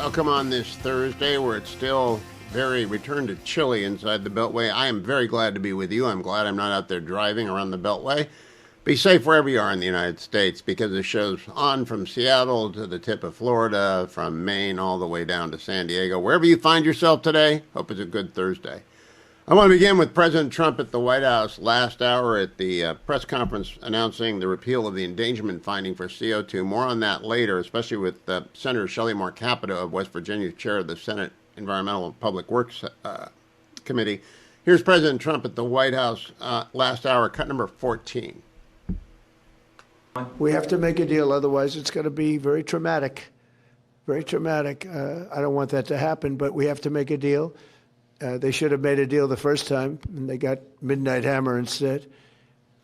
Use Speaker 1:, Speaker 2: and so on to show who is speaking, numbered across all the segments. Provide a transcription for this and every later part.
Speaker 1: welcome on this Thursday where it's still very return to chilly inside the Beltway. I am very glad to be with you. I'm glad I'm not out there driving around the Beltway. Be safe wherever you are in the United States because the show's on from Seattle to the tip of Florida, from Maine all the way down to San Diego. Wherever you find yourself today, hope it's a good Thursday. I want to begin with President Trump at the White House last hour at the press conference announcing the repeal of the endangerment finding for CO2. More on that later, especially with Senator Shelley Capito of West Virginia, chair of the Senate Environmental and Public Works Committee. Here's President Trump at the White House last hour, cut number 14.
Speaker 2: We have to make a deal, otherwise it's going to be very traumatic. Very traumatic. I don't want that to happen, but we have to make a deal. They should have made a deal the first time, and they got Midnight Hammer instead.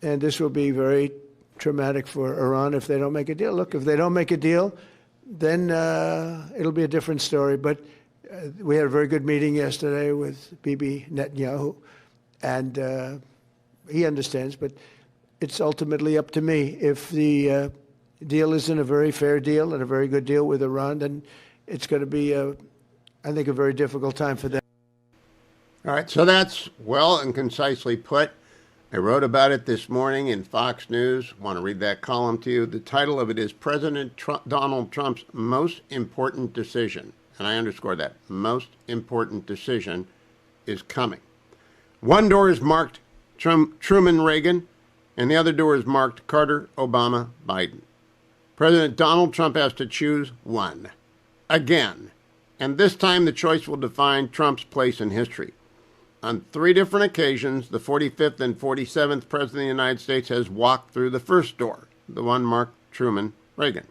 Speaker 2: And this will be very traumatic for Iran if they don't make a deal. Look, if they don't make a deal, then it'll be a different story. But we had a very good meeting yesterday with Bibi Netanyahu, and he understands, but it's ultimately up to me. If the deal isn't a very fair deal and a very good deal with Iran, then it's going to be, I think, a very difficult time for them.
Speaker 1: All right, so that's well and concisely put. I wrote about it this morning in Fox News. I want to read that column to you. The title of it is President Donald Trump's Most Important Decision. And I underscore that. Most important decision is coming. One door is marked Truman Reagan, and the other door is marked Carter, Obama, Biden. President Donald Trump has to choose one. Again. And this time the choice will define Trump's place in history. On 3 different occasions, the 45th and 47th President of the United States has walked through the first door, the one marked Truman Reagan.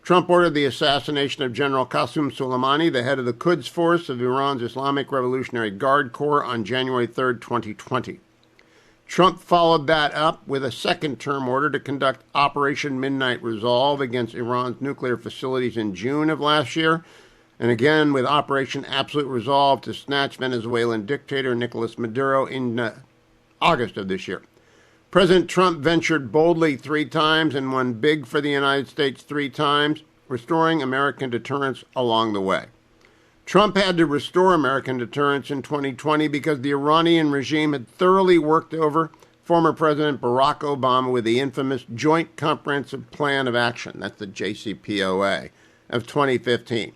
Speaker 1: Trump ordered the assassination of General Qasem Soleimani, the head of the Quds Force of Iran's Islamic Revolutionary Guard Corps, on January 3, 2020. Trump followed that up with a second-term order to conduct Operation Midnight Resolve against Iran's nuclear facilities in June of last year, and again with Operation Absolute Resolve to snatch Venezuelan dictator Nicolas Maduro in August of this year. President Trump ventured boldly 3 times and won big for the United States 3 times, restoring American deterrence along the way. Trump had to restore American deterrence in 2020 because the Iranian regime had thoroughly worked over former President Barack Obama with the infamous Joint Comprehensive Plan of Action, that's the JCPOA, of 2015.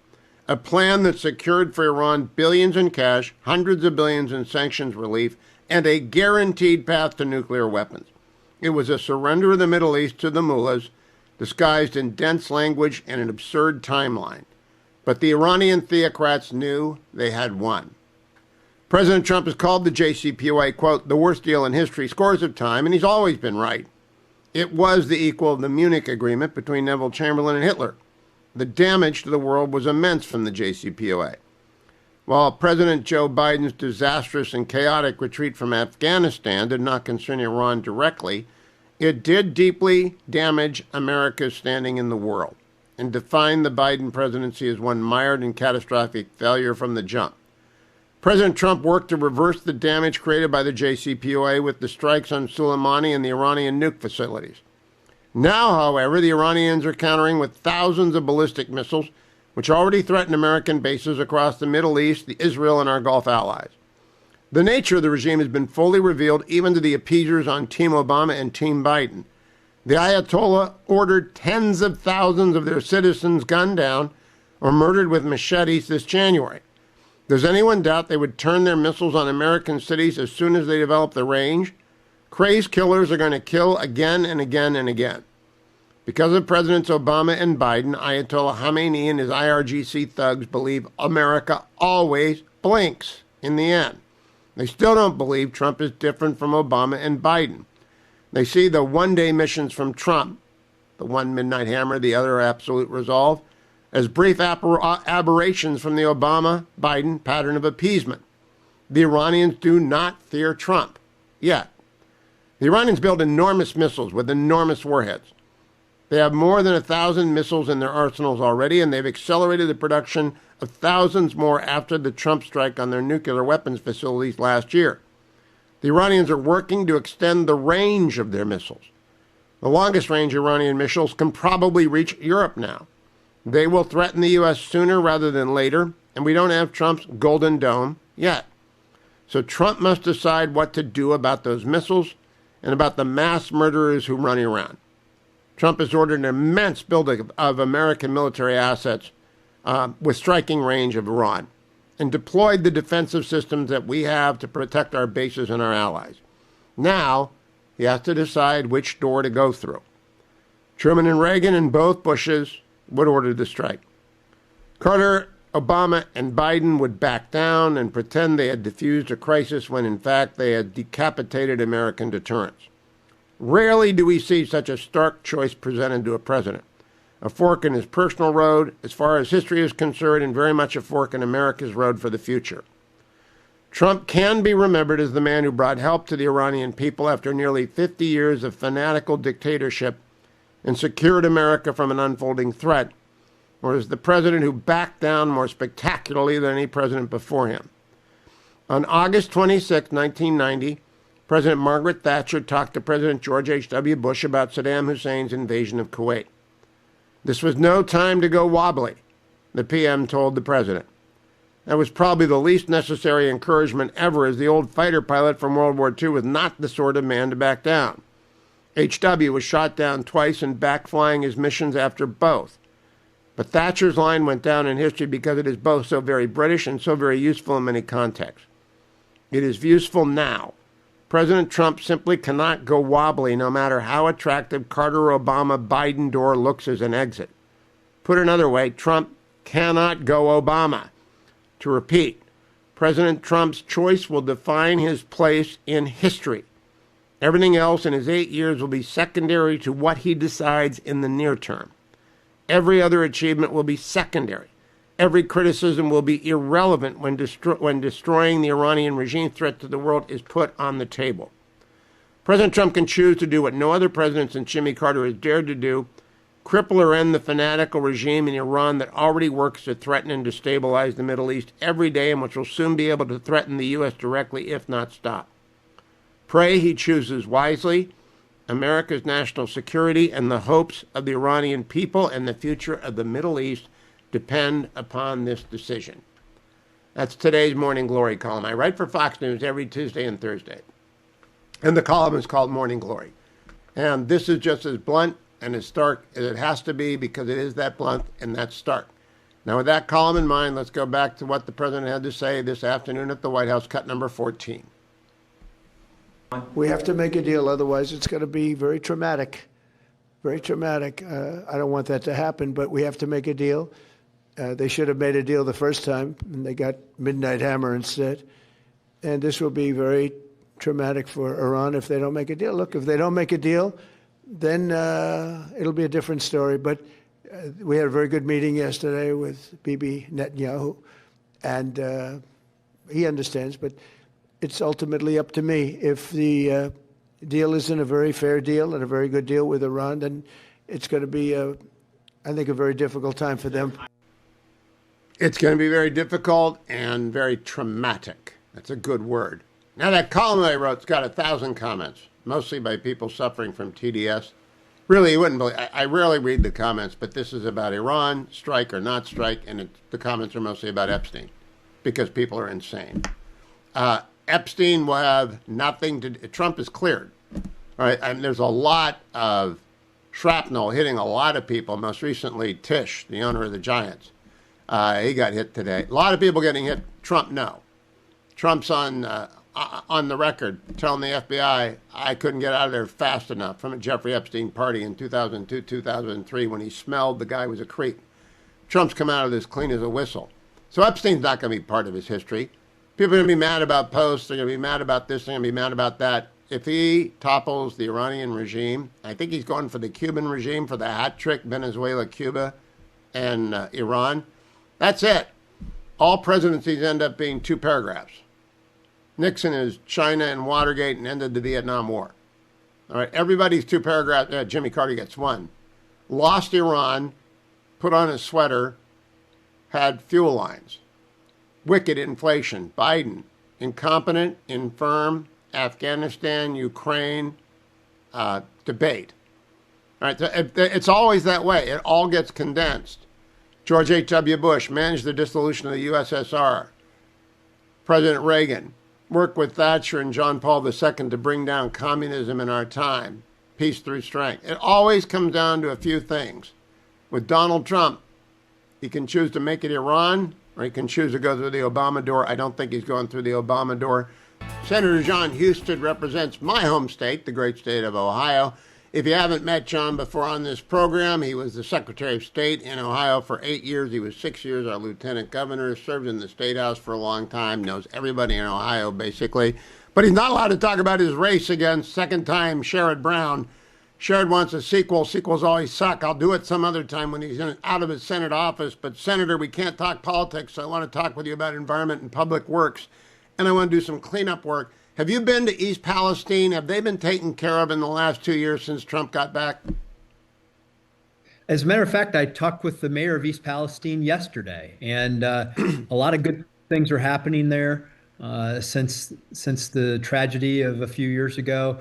Speaker 1: A plan that secured for Iran billions in cash, hundreds of billions in sanctions relief, and a guaranteed path to nuclear weapons. It was a surrender of the Middle East to the mullahs, disguised in dense language and an absurd timeline. But the Iranian theocrats knew they had won. President Trump has called the JCPOA, quote, the worst deal in history scores of time, and he's always been right. It was the equal of the Munich Agreement between Neville Chamberlain and Hitler. The damage to the world was immense from the JCPOA. While President Joe Biden's disastrous and chaotic retreat from Afghanistan did not concern Iran directly, it did deeply damage America's standing in the world and defined the Biden presidency as one mired in catastrophic failure from the jump. President Trump worked to reverse the damage created by the JCPOA with the strikes on Soleimani and the Iranian nuke facilities. Now, however, the Iranians are countering with thousands of ballistic missiles, which already threaten American bases across the Middle East, Israel, and our Gulf allies. The nature of the regime has been fully revealed even to the appeasers on Team Obama and Team Biden. The Ayatollah ordered tens of thousands of their citizens gunned down or murdered with machetes this January. Does anyone doubt they would turn their missiles on American cities as soon as they develop the range? Crazed killers are going to kill again and again and again. Because of Presidents Obama and Biden, Ayatollah Khamenei and his IRGC thugs believe America always blinks in the end. They still don't believe Trump is different from Obama and Biden. They see the one-day missions from Trump, the one Midnight Hammer, the other Absolute Resolve, as brief aberrations from the Obama-Biden pattern of appeasement. The Iranians do not fear Trump yet. The Iranians build enormous missiles with enormous warheads. They have more than 1,000 missiles in their arsenals already, and they've accelerated the production of thousands more after the Trump strike on their nuclear weapons facilities last year. The Iranians are working to extend the range of their missiles. The longest range Iranian missiles can probably reach Europe now. They will threaten the U.S. sooner rather than later, and we don't have Trump's golden dome yet. So Trump must decide what to do about those missiles and about the mass murderers who are running around. Trump has ordered an immense buildup of American military assets with striking range of Iran and deployed the defensive systems that we have to protect our bases and our allies. Now, he has to decide which door to go through. Truman and Reagan and both Bushes would order the strike. Carter, Obama, and Biden would back down and pretend they had diffused a crisis when in fact they had decapitated American deterrence. Rarely do we see such a stark choice presented to a president. A fork in his personal road, as far as history is concerned, and very much a fork in America's road for the future. Trump can be remembered as the man who brought help to the Iranian people after nearly 50 years of fanatical dictatorship and secured America from an unfolding threat, or as the president who backed down more spectacularly than any president before him. On August 26, 1990, President Margaret Thatcher talked to President George H.W. Bush about Saddam Hussein's invasion of Kuwait. This was no time to go wobbly, the PM told the president. That was probably the least necessary encouragement ever, as the old fighter pilot from World War II was not the sort of man to back down. H.W. was shot down twice and back flying his missions after both. But Thatcher's line went down in history because it is both so very British and so very useful in many contexts. It is useful now. President Trump simply cannot go wobbly no matter how attractive Carter-Obama-Biden door looks as an exit. Put another way, Trump cannot go Obama. To repeat, President Trump's choice will define his place in history. Everything else in his 8 years will be secondary to what he decides in the near term. Every other achievement will be secondary. Every criticism will be irrelevant when destroying the Iranian regime threat to the world is put on the table. President Trump can choose to do what no other president since Jimmy Carter has dared to do, cripple or end the fanatical regime in Iran that already works to threaten and destabilize the Middle East every day and which will soon be able to threaten the U.S. directly, if not stop. Pray he chooses wisely. America's national security and the hopes of the Iranian people and the future of the Middle East depend upon this decision. That's today's Morning Glory column. I write for Fox News every Tuesday and Thursday. And the column is called Morning Glory. And this is just as blunt and as stark as it has to be because it is that blunt and that stark. Now, with that column in mind, let's go back to what the president had to say this afternoon at the White House, cut number 14.
Speaker 2: We have to make a deal, otherwise it's going to be very traumatic. Very traumatic. I don't want that to happen, but we have to make a deal. They should have made a deal the first time, and they got Midnight Hammer instead. And this will be very traumatic for Iran if they don't make a deal. Look, if they don't make a deal, then it'll be a different story. But we had a very good meeting yesterday with Bibi Netanyahu, and he understands, but it's ultimately up to me. If the deal isn't a very fair deal and a very good deal with Iran, then it's going to be, I think, a very difficult time for them.
Speaker 1: It's going to be very difficult and very traumatic. That's a good word. Now, that column I wrote's got 1,000 comments, mostly by people suffering from TDS. Really, you wouldn't believe. I rarely read the comments, but this is about Iran, strike or not strike, and the comments are mostly about Epstein because people are insane. Epstein will have nothing to do. Trump is cleared. All right, and there's a lot of shrapnel hitting a lot of people, most recently Tish, the owner of the Giants. He got hit today. A lot of people getting hit. Trump, no. Trump's on the record telling the FBI, I couldn't get out of there fast enough from a Jeffrey Epstein party in 2002, 2003 when he smelled the guy was a creep. Trump's come out of this clean as a whistle. So Epstein's not going to be part of his history. People are going to be mad about posts. They're going to be mad about this. They're going to be mad about that. If he topples the Iranian regime, I think he's going for the Cuban regime, for the hat trick, Venezuela, Cuba, and Iran. That's it. All presidencies end up being 2 paragraphs. Nixon is China and Watergate and ended the Vietnam War. All right, everybody's 2 paragraphs. Jimmy Carter gets 1. Lost Iran, put on a sweater, had fuel lines. Wicked inflation. Biden, incompetent, infirm, Afghanistan, Ukraine, debate. All right, so it's always that way. It all gets condensed. George H.W. Bush managed the dissolution of the USSR. President Reagan worked with Thatcher and John Paul II to bring down communism in our time. Peace through strength. It always comes down to a few things. With Donald Trump, he can choose to make it Iran, or he can choose to go through the Obama door. I don't think he's going through the Obama door. Senator Jon Husted represents my home state, the great state of Ohio. If you haven't met Jon before on this program, he was the Secretary of State in Ohio for 8 years. He was 6 years our lieutenant governor, served in the State House for a long time, knows everybody in Ohio, basically. But he's not allowed to talk about his race against second-time Sherrod Brown. Sherrod wants a sequel. Sequels always suck. I'll do it some other time when he's out of his Senate office. But, Senator, we can't talk politics, so I want to talk with you about environment and public works. And I want to do some cleanup work. Have you been to East Palestine? Have they been taken care of in the last 2 years since Trump got back?
Speaker 3: As a matter of fact, I talked with the mayor of East Palestine yesterday, and a lot of good things are happening there since the tragedy of a few years ago.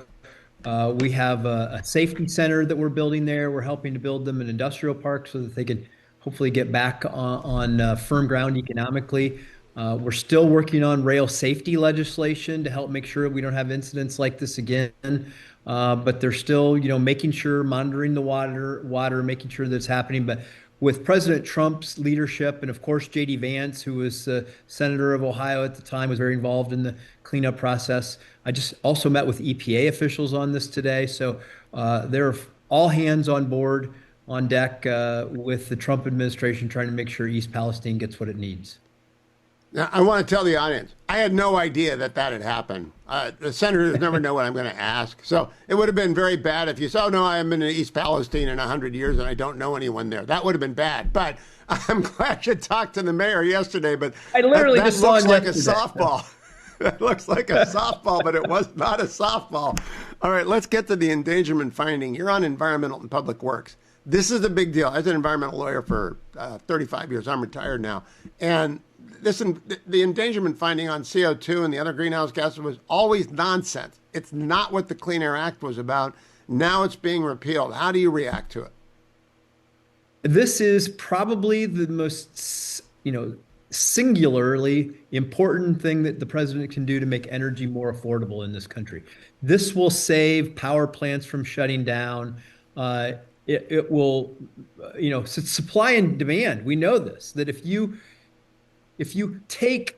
Speaker 3: We have a safety center that we're building there. We're helping to build them an industrial park so that they can hopefully get back on firm ground economically. We're still working on rail safety legislation to help make sure we don't have incidents like this again. But they're still, making sure, monitoring the water, making sure that's happening. But with President Trump's leadership, and of course, J.D. Vance, who was Senator of Ohio at the time, was very involved in the cleanup process. I just also met with EPA officials on this today. So they're all hands on board, on deck with the Trump administration, trying to make sure East Palestine gets what it needs.
Speaker 1: Now, I want to tell the audience, I had no idea that had happened. The senators never know what I'm going to ask. So it would have been very bad if you said, oh, no, I haven't been to East Palestine in 100 years and I don't know anyone there. That would have been bad. But I'm glad you talked to the mayor yesterday. But
Speaker 3: I literally
Speaker 1: that
Speaker 3: just saw
Speaker 1: looks like a
Speaker 3: yesterday.
Speaker 1: softball. That looks like a softball, but it was not a softball. All right, let's get to the endangerment finding. You're on environmental and public works. This is a big deal. I was an environmental lawyer for 35 years. I'm retired now. And the endangerment finding on CO2 and the other greenhouse gases was always nonsense. It's not what the Clean Air Act was about. Now it's being repealed. How do you react to it?
Speaker 3: This is probably the most, singularly important thing that the president can do to make energy more affordable in this country. This will save power plants from shutting down. It will, supply and demand. We know this, that if you take,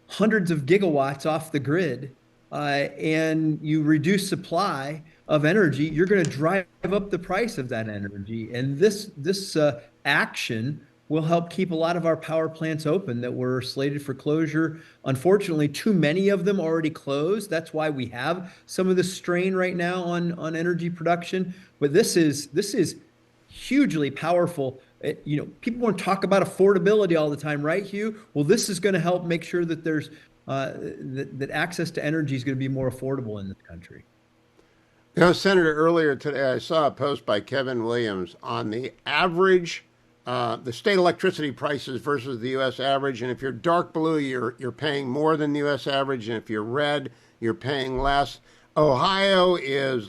Speaker 3: hundreds of gigawatts off the grid and you reduce supply of energy, you're going to drive up the price of that energy. And this action will help keep a lot of our power plants open that were slated for closure. Unfortunately, too many of them already closed. That's why we have some of the strain right now on energy production. But this is hugely powerful. People want to talk about affordability all the time, right, Hugh? Well, this is going to help make sure that there's that access to energy is going to be more affordable in this country.
Speaker 1: Senator, earlier today I saw a post by Kevin Williams on the average, the state electricity prices versus the U.S. average. And if you're dark blue, you're paying more than the U.S. average, and if you're red, you're paying less. Ohio is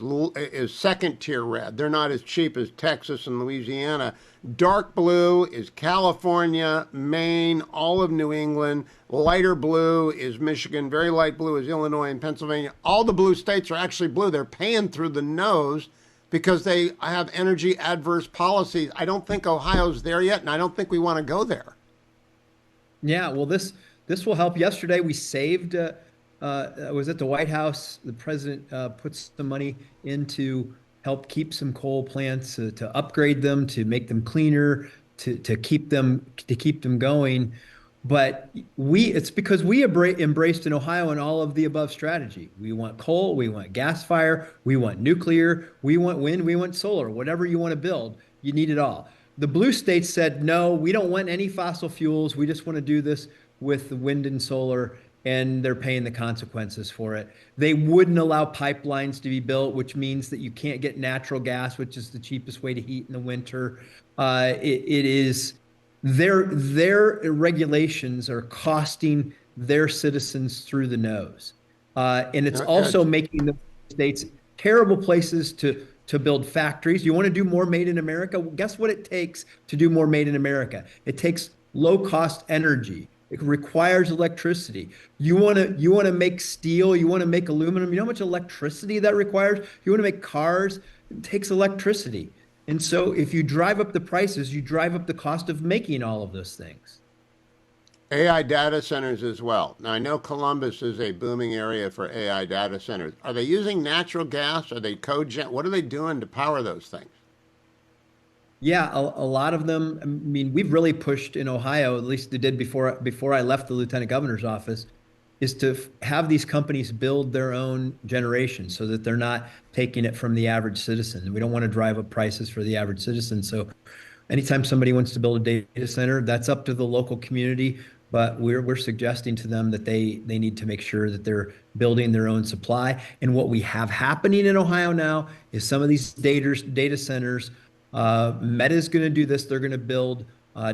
Speaker 1: second-tier red. They're not as cheap as Texas and Louisiana. Dark blue is California, Maine, all of New England. Lighter blue is Michigan. Very light blue is Illinois and Pennsylvania. All the blue states are actually blue. They're paying through the nose because they have energy adverse policies. I don't think Ohio's there yet, and I don't think we want to go there.
Speaker 3: Yeah, well, this will help. Yesterday, we saved. I was at the White House. The president put some money in to help keep some coal plants, to upgrade them, to make them cleaner, to keep them going. But it's because we embraced in Ohio an all of the above strategy. We want coal, we want gas fire, we want nuclear, we want wind, we want solar. Whatever you want to build, you need it all. The blue states said, no, we don't want any fossil fuels. We just want to do this with the wind and solar, and they're paying the consequences for it. They wouldn't allow pipelines to be built, which means that you can't get natural gas, which is the cheapest way to heat in the winter. It is their regulations are costing their citizens through the nose. And it's also making the states terrible places to to build factories. You want to do more made in America? Well, guess what it takes to do more made in America? It takes low cost energy. It requires electricity. You want to make steel, you want to make aluminum. You know how much electricity that requires? You want to make cars, it takes electricity. And so if you drive up the prices, you drive up the cost of making all of those things.
Speaker 1: AI data centers as well. Now, I know Columbus is a booming area for AI data centers. Are they using natural gas? Are they cogen? What are they doing to power those things?
Speaker 3: Yeah, a lot of them. I mean, we've really pushed in Ohio, at least they did before I left the lieutenant governor's office, is to have these companies build their own generation so that they're not taking it from the average citizen. And we don't want to drive up prices for the average citizen. So anytime somebody wants to build a data center, that's up to the local community. But we're suggesting to them that they need to make sure that they're building their own supply. And what we have happening in Ohio now is some of these data centers. Meta is going to do this. They're going to build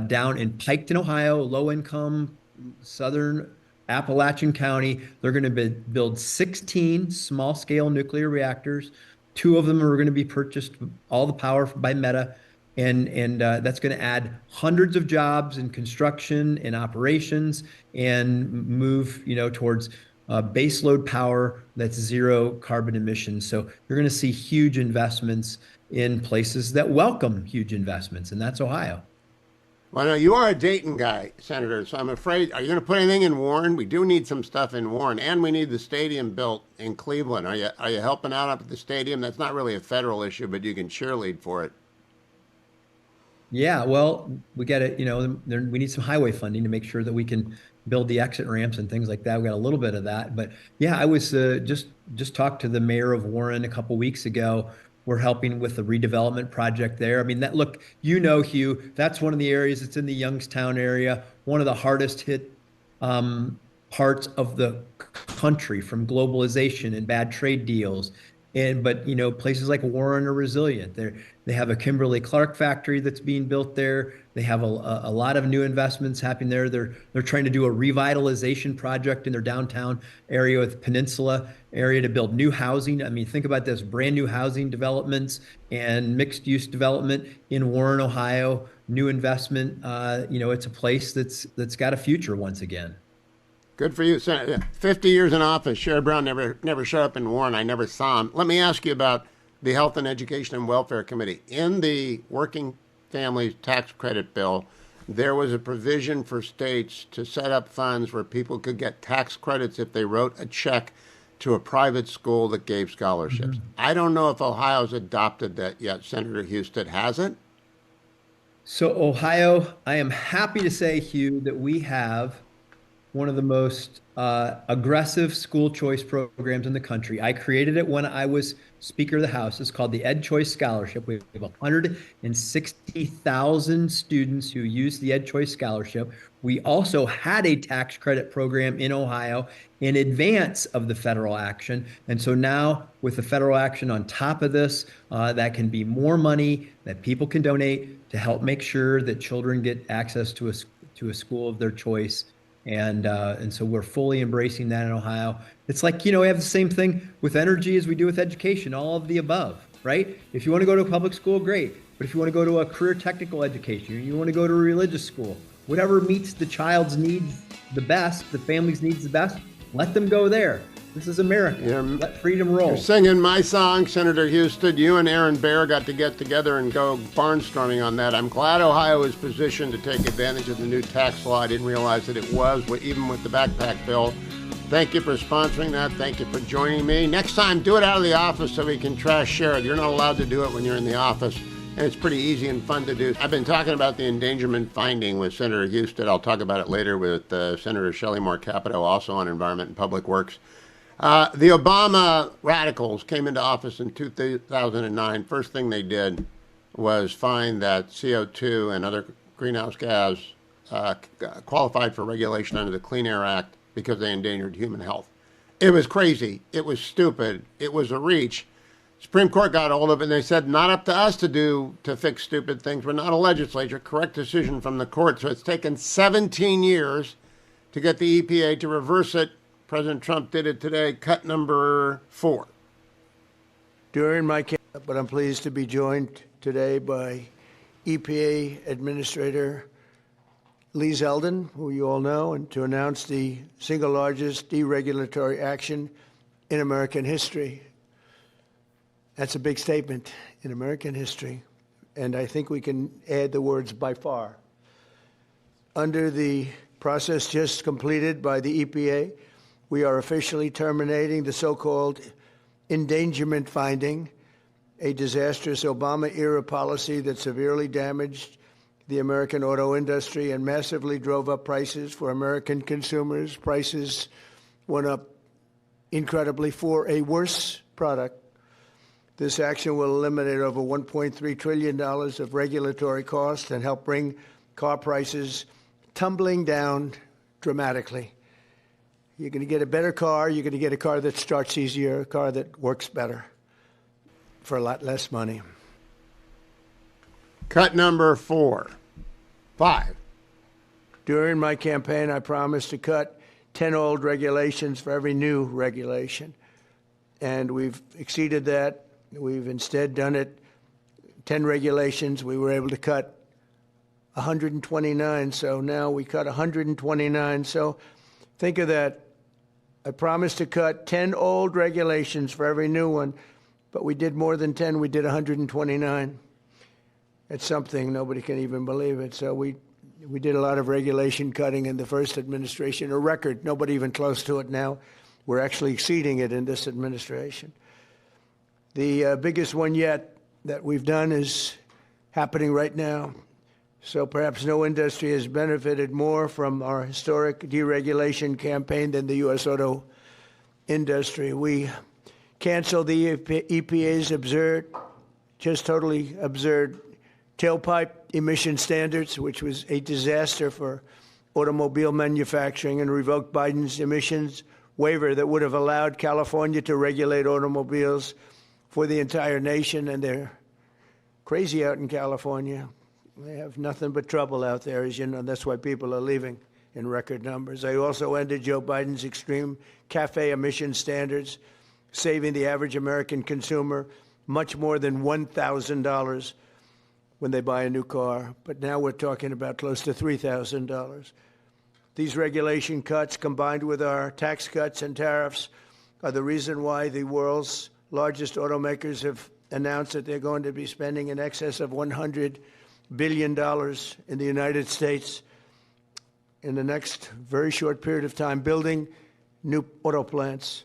Speaker 3: down in Piketon, Ohio, low income, southern Appalachian County. They're going to build 16 small scale nuclear reactors. Two of them are going to be purchased, all the power by Meta. And that's going to add hundreds of jobs in construction and operations and move, towards baseload power that's zero carbon emissions. So you're going to see huge investments in places that welcome huge investments, and that's Ohio.
Speaker 1: Well, now you are a Dayton guy, Senator, so I'm afraid, are you going to put anything in Warren? We do need some stuff in Warren, and we need the stadium built in Cleveland. Are you helping out up at the stadium? That's not really a federal issue, but you can cheerlead for it.
Speaker 3: Yeah, well, we got to, we need some highway funding to make sure that we can build the exit ramps and things like that. We got a little bit of that, but yeah, I was just talked to the mayor of Warren a couple weeks ago. We're helping with the redevelopment project there. I mean, Hugh, that's one of the areas that's in the Youngstown area, one of the hardest hit parts of the country from globalization and bad trade deals. But places like Warren are resilient. They have a Kimberly-Clark factory that's being built there. They have a lot of new investments happening there. They're trying to do a revitalization project in their downtown area with Peninsula area to build new housing. I mean, think about this: brand new housing developments and mixed use development in Warren, Ohio. New investment. It's a place that's got a future once again.
Speaker 1: Good for you, Senator. 50 years in office. Sherrod Brown never showed up in Warren. I never saw him. Let me ask you about the Health and Education and Welfare Committee. In the Working Families Tax Credit Bill, there was a provision for states to set up funds where people could get tax credits if they wrote a check to a private school that gave scholarships. Mm-hmm. I don't know if Ohio's adopted that yet. Senator Husted, has it?
Speaker 3: So Ohio, I am happy to say, Hugh, that we have one of the most aggressive school choice programs in the country. I created it when I was Speaker of the House. It's called the Ed Choice Scholarship. We have 160,000 students who use the Ed Choice Scholarship. We also had a tax credit program in Ohio in advance of the federal action. And so now with the federal action on top of this, that can be more money that people can donate to help make sure that children get access to a school of their choice. And so we're fully embracing that in Ohio. It's like, we have the same thing with energy as we do with education, all of the above, right? If you want to go to a public school, great. But if you want to go to a career technical education, you want to go to a religious school, whatever meets the child's needs the best, the family's needs the best, let them go there. This is America. Let freedom roll.
Speaker 1: You're singing my song, Senator Husted. You and Aaron Bear got to get together and go barnstorming on that. I'm glad Ohio is positioned to take advantage of the new tax law. I didn't realize that it was, even with the backpack bill. Thank you for sponsoring that. Thank you for joining me. Next time, do it out of the office so we can trash Sherrod. You're not allowed to do it when you're in the office, and it's pretty easy and fun to do. I've been talking about the endangerment finding with Senator Husted. I'll talk about it later with Senator Shelley Capito, also on Environment and Public Works. The Obama radicals came into office in 2009. First thing they did was find that CO2 and other greenhouse gas qualified for regulation under the Clean Air Act because they endangered human health. It was crazy. It was stupid. It was a reach. Supreme Court got hold of it and they said, not up to us to fix stupid things. We're not a legislature. Correct decision from the court. So it's taken 17 years to get the EPA to reverse it. President Trump did it today, cut number 4.
Speaker 2: During my campaign, but I'm pleased to be joined today by EPA Administrator Lee Zeldin, who you all know, and to announce the single largest deregulatory action in American history. That's a big statement, in American history, and I think we can add the words by far. Under the process just completed by the EPA, we are officially terminating the so-called endangerment finding, a disastrous Obama-era policy that severely damaged the American auto industry and massively drove up prices for American consumers. Prices went up incredibly for a worse product. This action will eliminate over $1.3 trillion of regulatory costs and help bring car prices tumbling down dramatically. You're going to get a better car. You're going to get a car that starts easier, a car that works better for a lot less money.
Speaker 1: Cut number 5.
Speaker 2: During my campaign, I promised to cut 10 old regulations for every new regulation. And we've exceeded that. We've instead done it 10 regulations. We were able to cut 129. So now we cut 129. So think of that. I promised to cut 10 old regulations for every new one, but we did more than 10. We did 129. It's something. Nobody can even believe it. So we did a lot of regulation cutting in the first administration, a record. Nobody even close to it now. We're actually exceeding it in this administration. The biggest one yet that we've done is happening right now. So perhaps no industry has benefited more from our historic deregulation campaign than the U.S. auto industry. We canceled the EPA's absurd, just totally absurd, tailpipe emission standards, which was a disaster for automobile manufacturing, and revoked Biden's emissions waiver that would have allowed California to regulate automobiles for the entire nation. And they're crazy out in California. They have nothing but trouble out there, as you know. That's why people are leaving in record numbers. I also ended Joe Biden's extreme CAFE emission standards, saving the average American consumer much more than $1,000 when they buy a new car. But now we're talking about close to $3,000. These regulation cuts, combined with our tax cuts and tariffs, are the reason why the world's largest automakers have announced that they're going to be spending in excess of $100 billion in the United States in the next very short period of time, building new auto plants.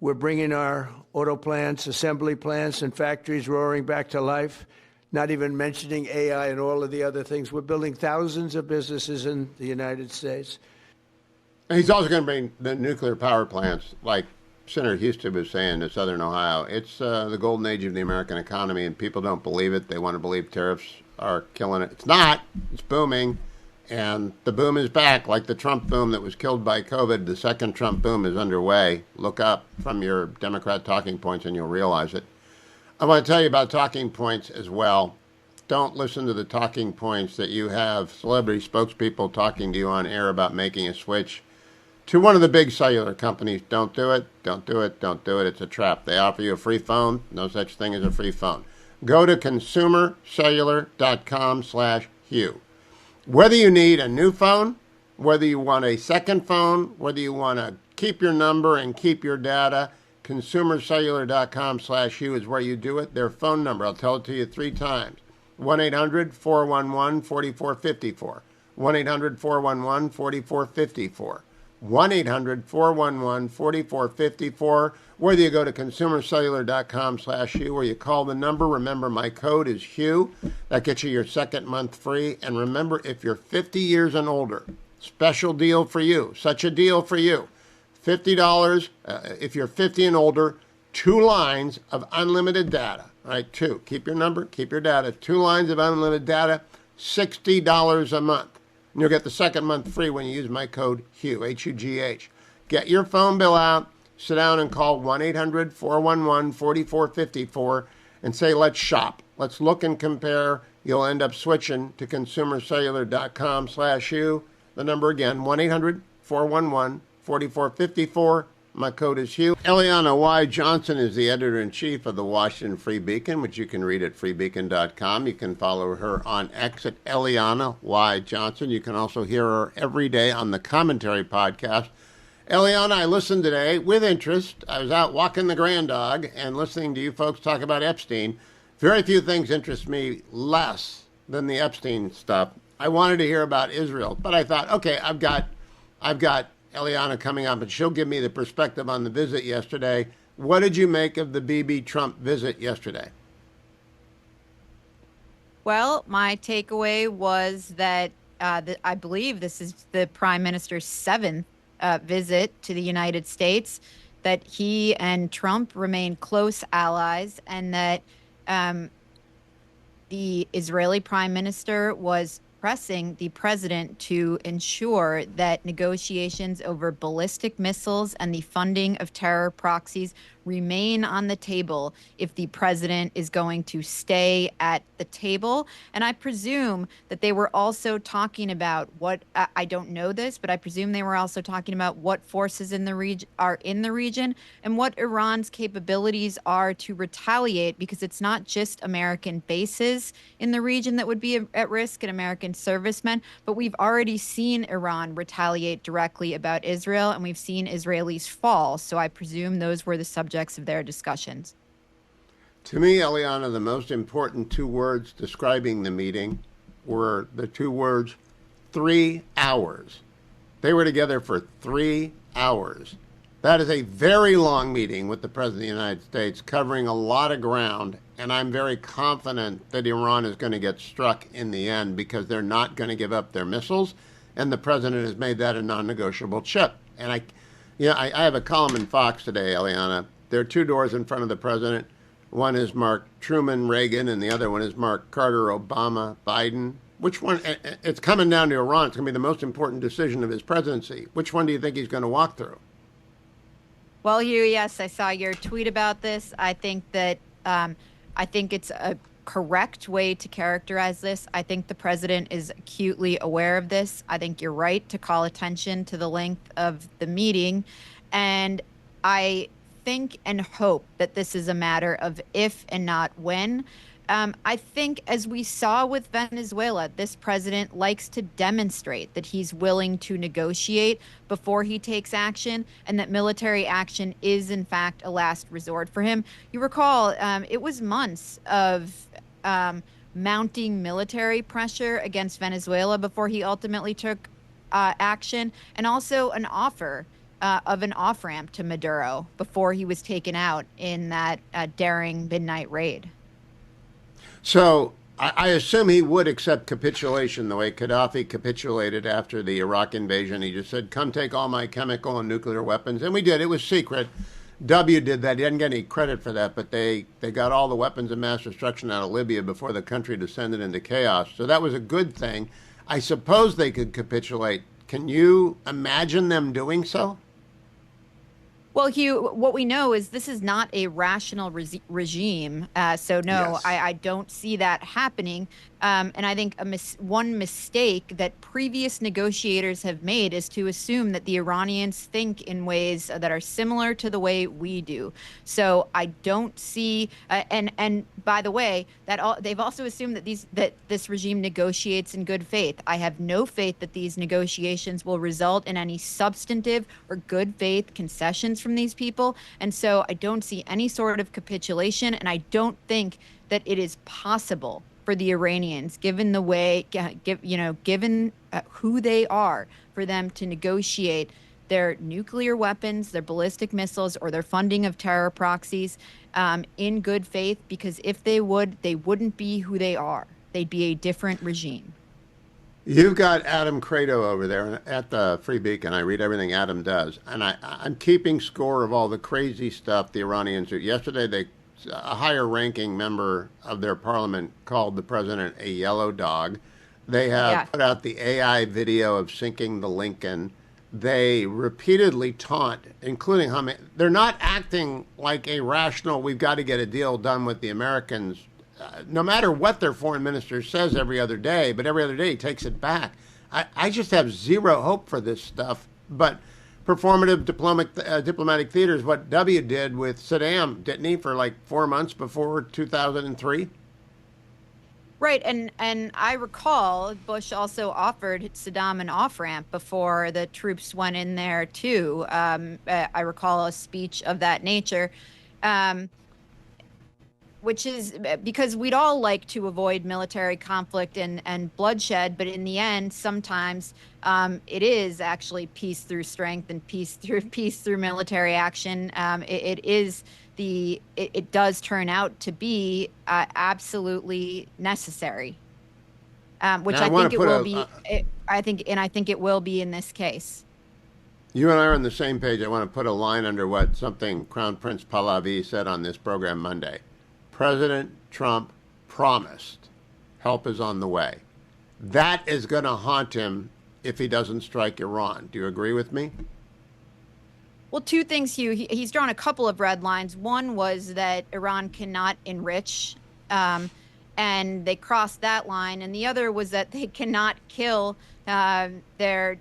Speaker 2: We're bringing our auto plants, assembly plants, and factories roaring back to life, not even mentioning AI and all of the other things. We're building thousands of businesses in the United States.
Speaker 1: And he's also going to bring the nuclear power plants, like Senator Husted was saying, to Southern Ohio. It's the golden age of the American economy, and people don't believe it. They want to believe tariffs are killing it. It's not. It's booming, and the boom is back, like the Trump boom that was killed by COVID. The second Trump boom is underway. Look up from your Democrat talking points, and you'll realize it. I want to tell you about talking points as well. Don't listen to the talking points that you have celebrity spokespeople talking to you on air about making a switch to one of the big cellular companies. Don't do it. Don't do it. Don't do it. It's a trap. They offer you a free phone. No such thing as a free phone. Go to consumercellular.com/Hugh. Whether you need a new phone, whether you want a second phone, whether you want to keep your number and keep your data, consumercellular.com/Hugh is where you do it. Their phone number, I'll tell it to you 3 times. 1-800-411-4454. 1-800-411-4454. 1-800-411-4454. Whether you go to consumercellular.com/Hugh or you call the number, remember my code is Hugh. That gets you your second month free. And remember, if you're 50 years and older, special deal for you, such a deal for you. $50 if you're 50 and older, 2 lines of unlimited data. All right, 2. Keep your number, keep your data. 2 lines of unlimited data, $60 a month. And you'll get the second month free when you use my code Hugh, H-U-G-H. Get your phone bill out, sit down and call 1-800-411-4454 and say, let's shop. Let's look and compare. You'll end up switching to consumercellular.com/Hugh. The number again, 1-800-411-4454. My code is Hugh. Eliana Y. Johnson is the editor-in-chief of the Washington Free Beacon, which you can read at freebeacon.com. You can follow her on X at Eliana Y. Johnson. You can also hear her every day on the Commentary podcast. Eliana, I listened today with interest. I was out walking the grand dog and listening to you folks talk about Epstein. Very few things interest me less than the Epstein stuff. I wanted to hear about Israel, but I thought, okay, I've got Eliana coming up, and she'll give me the perspective on the visit yesterday. What did you make of the BB Trump visit yesterday?
Speaker 4: Well, my takeaway was that I believe this is the Prime Minister's seventh visit to the United States, that he and Trump remain close allies, and that the Israeli Prime Minister was pressing the president to ensure that negotiations over ballistic missiles and the funding of terror proxies remain on the table if the president is going to stay at the table. And I presume that they were also talking about what I don't know this, but I presume they were also talking about what forces in the region are in the region and what Iran's capabilities are to retaliate, because it's not just American bases in the region that would be at risk and American servicemen, but we've already seen Iran retaliate directly about Israel, and we've seen Israelis fall. So I presume those were the subjects of their discussions.
Speaker 1: To me, Eliana, the most important two words describing the meeting were the two words 3 hours. They were together for 3 hours. That is a very long meeting with the President of the United States, covering a lot of ground, and I'm very confident that Iran is going to get struck in the end because they're not going to give up their missiles, and the President has made that a non-negotiable chip. And I have a column in Fox today, Eliana. There are two doors in front of the president. One is marked Truman, Reagan, and the other one is marked Carter, Obama, Biden. Which one? It's coming down to Iran. It's going to be the most important decision of his presidency. Which one do you think he's going to walk through?
Speaker 4: Well, Hugh, yes, I saw your tweet about this. I think that I think it's a correct way to characterize this. I think the president is acutely aware of this. I think you're right to call attention to the length of the meeting. And I think and hope that this is a matter of if and not when. I think, as we saw with Venezuela, this president likes to demonstrate that he's willing to negotiate before he takes action, and that military action is, in fact, a last resort for him. You recall, it was months of mounting military pressure against Venezuela before he ultimately took action, and also an offer of an off-ramp to Maduro before he was taken out in that daring midnight raid.
Speaker 1: So I assume he would accept capitulation the way Gaddafi capitulated after the Iraq invasion. He just said, come take all my chemical and nuclear weapons. And we did. It was secret. W did that. He didn't get any credit for that, but they got all the weapons of mass destruction out of Libya before the country descended into chaos. So that was a good thing. I suppose they could capitulate. Can you imagine them doing so?
Speaker 4: Well, Hugh, what we know is this is not a rational regime. So, no,
Speaker 1: Yes.
Speaker 4: I don't see that happening. And I think one mistake that previous negotiators have made is to assume that the Iranians think in ways that are similar to the way we do. So I don't see, and by the way, they've also assumed that this regime negotiates in good faith. I have no faith that these negotiations will result in any substantive or good faith concessions from these people. And so I don't see any sort of capitulation, and I don't think that it is possible for the Iranians, given the way, given who they are, for them to negotiate their nuclear weapons, their ballistic missiles, or their funding of terror proxies in good faith. Because if they would, they wouldn't be who they are. They'd be a different regime.
Speaker 1: You've got Adam Credo over there at the Free Beacon. I read everything Adam does, and I'm keeping score of all the crazy stuff the Iranians do. Yesterday, a higher-ranking member of their parliament called the president a yellow dog. They have put out the AI video of sinking the Lincoln. They repeatedly taunt, including they're not acting like a rational, we've got to get a deal done with the Americans, no matter what their foreign minister says every other day, but every other day he takes it back. I just have zero hope for this stuff. But performative diplomatic theater is what W did with Saddam, didn't he, for like 4 months before 2003?
Speaker 4: Right, and I recall Bush also offered Saddam an off-ramp before the troops went in there too. I recall a speech of that nature, which is because we'd all like to avoid military conflict and bloodshed, but in the end, sometimes it is actually peace through strength and peace through military action. It does turn out to be absolutely necessary, which
Speaker 1: Now,
Speaker 4: I think it will be. I think it will be in this case.
Speaker 1: You and I are on the same page. I want to put a line under what something Crown Prince Pahlavi said on this program Monday. President Trump promised help is on the way. That is going to haunt him if he doesn't strike Iran. Do you agree with me?
Speaker 4: Well, two things, Hugh. He's drawn a couple of red lines. One was that Iran cannot enrich, and they crossed that line. And the other was that they cannot kill their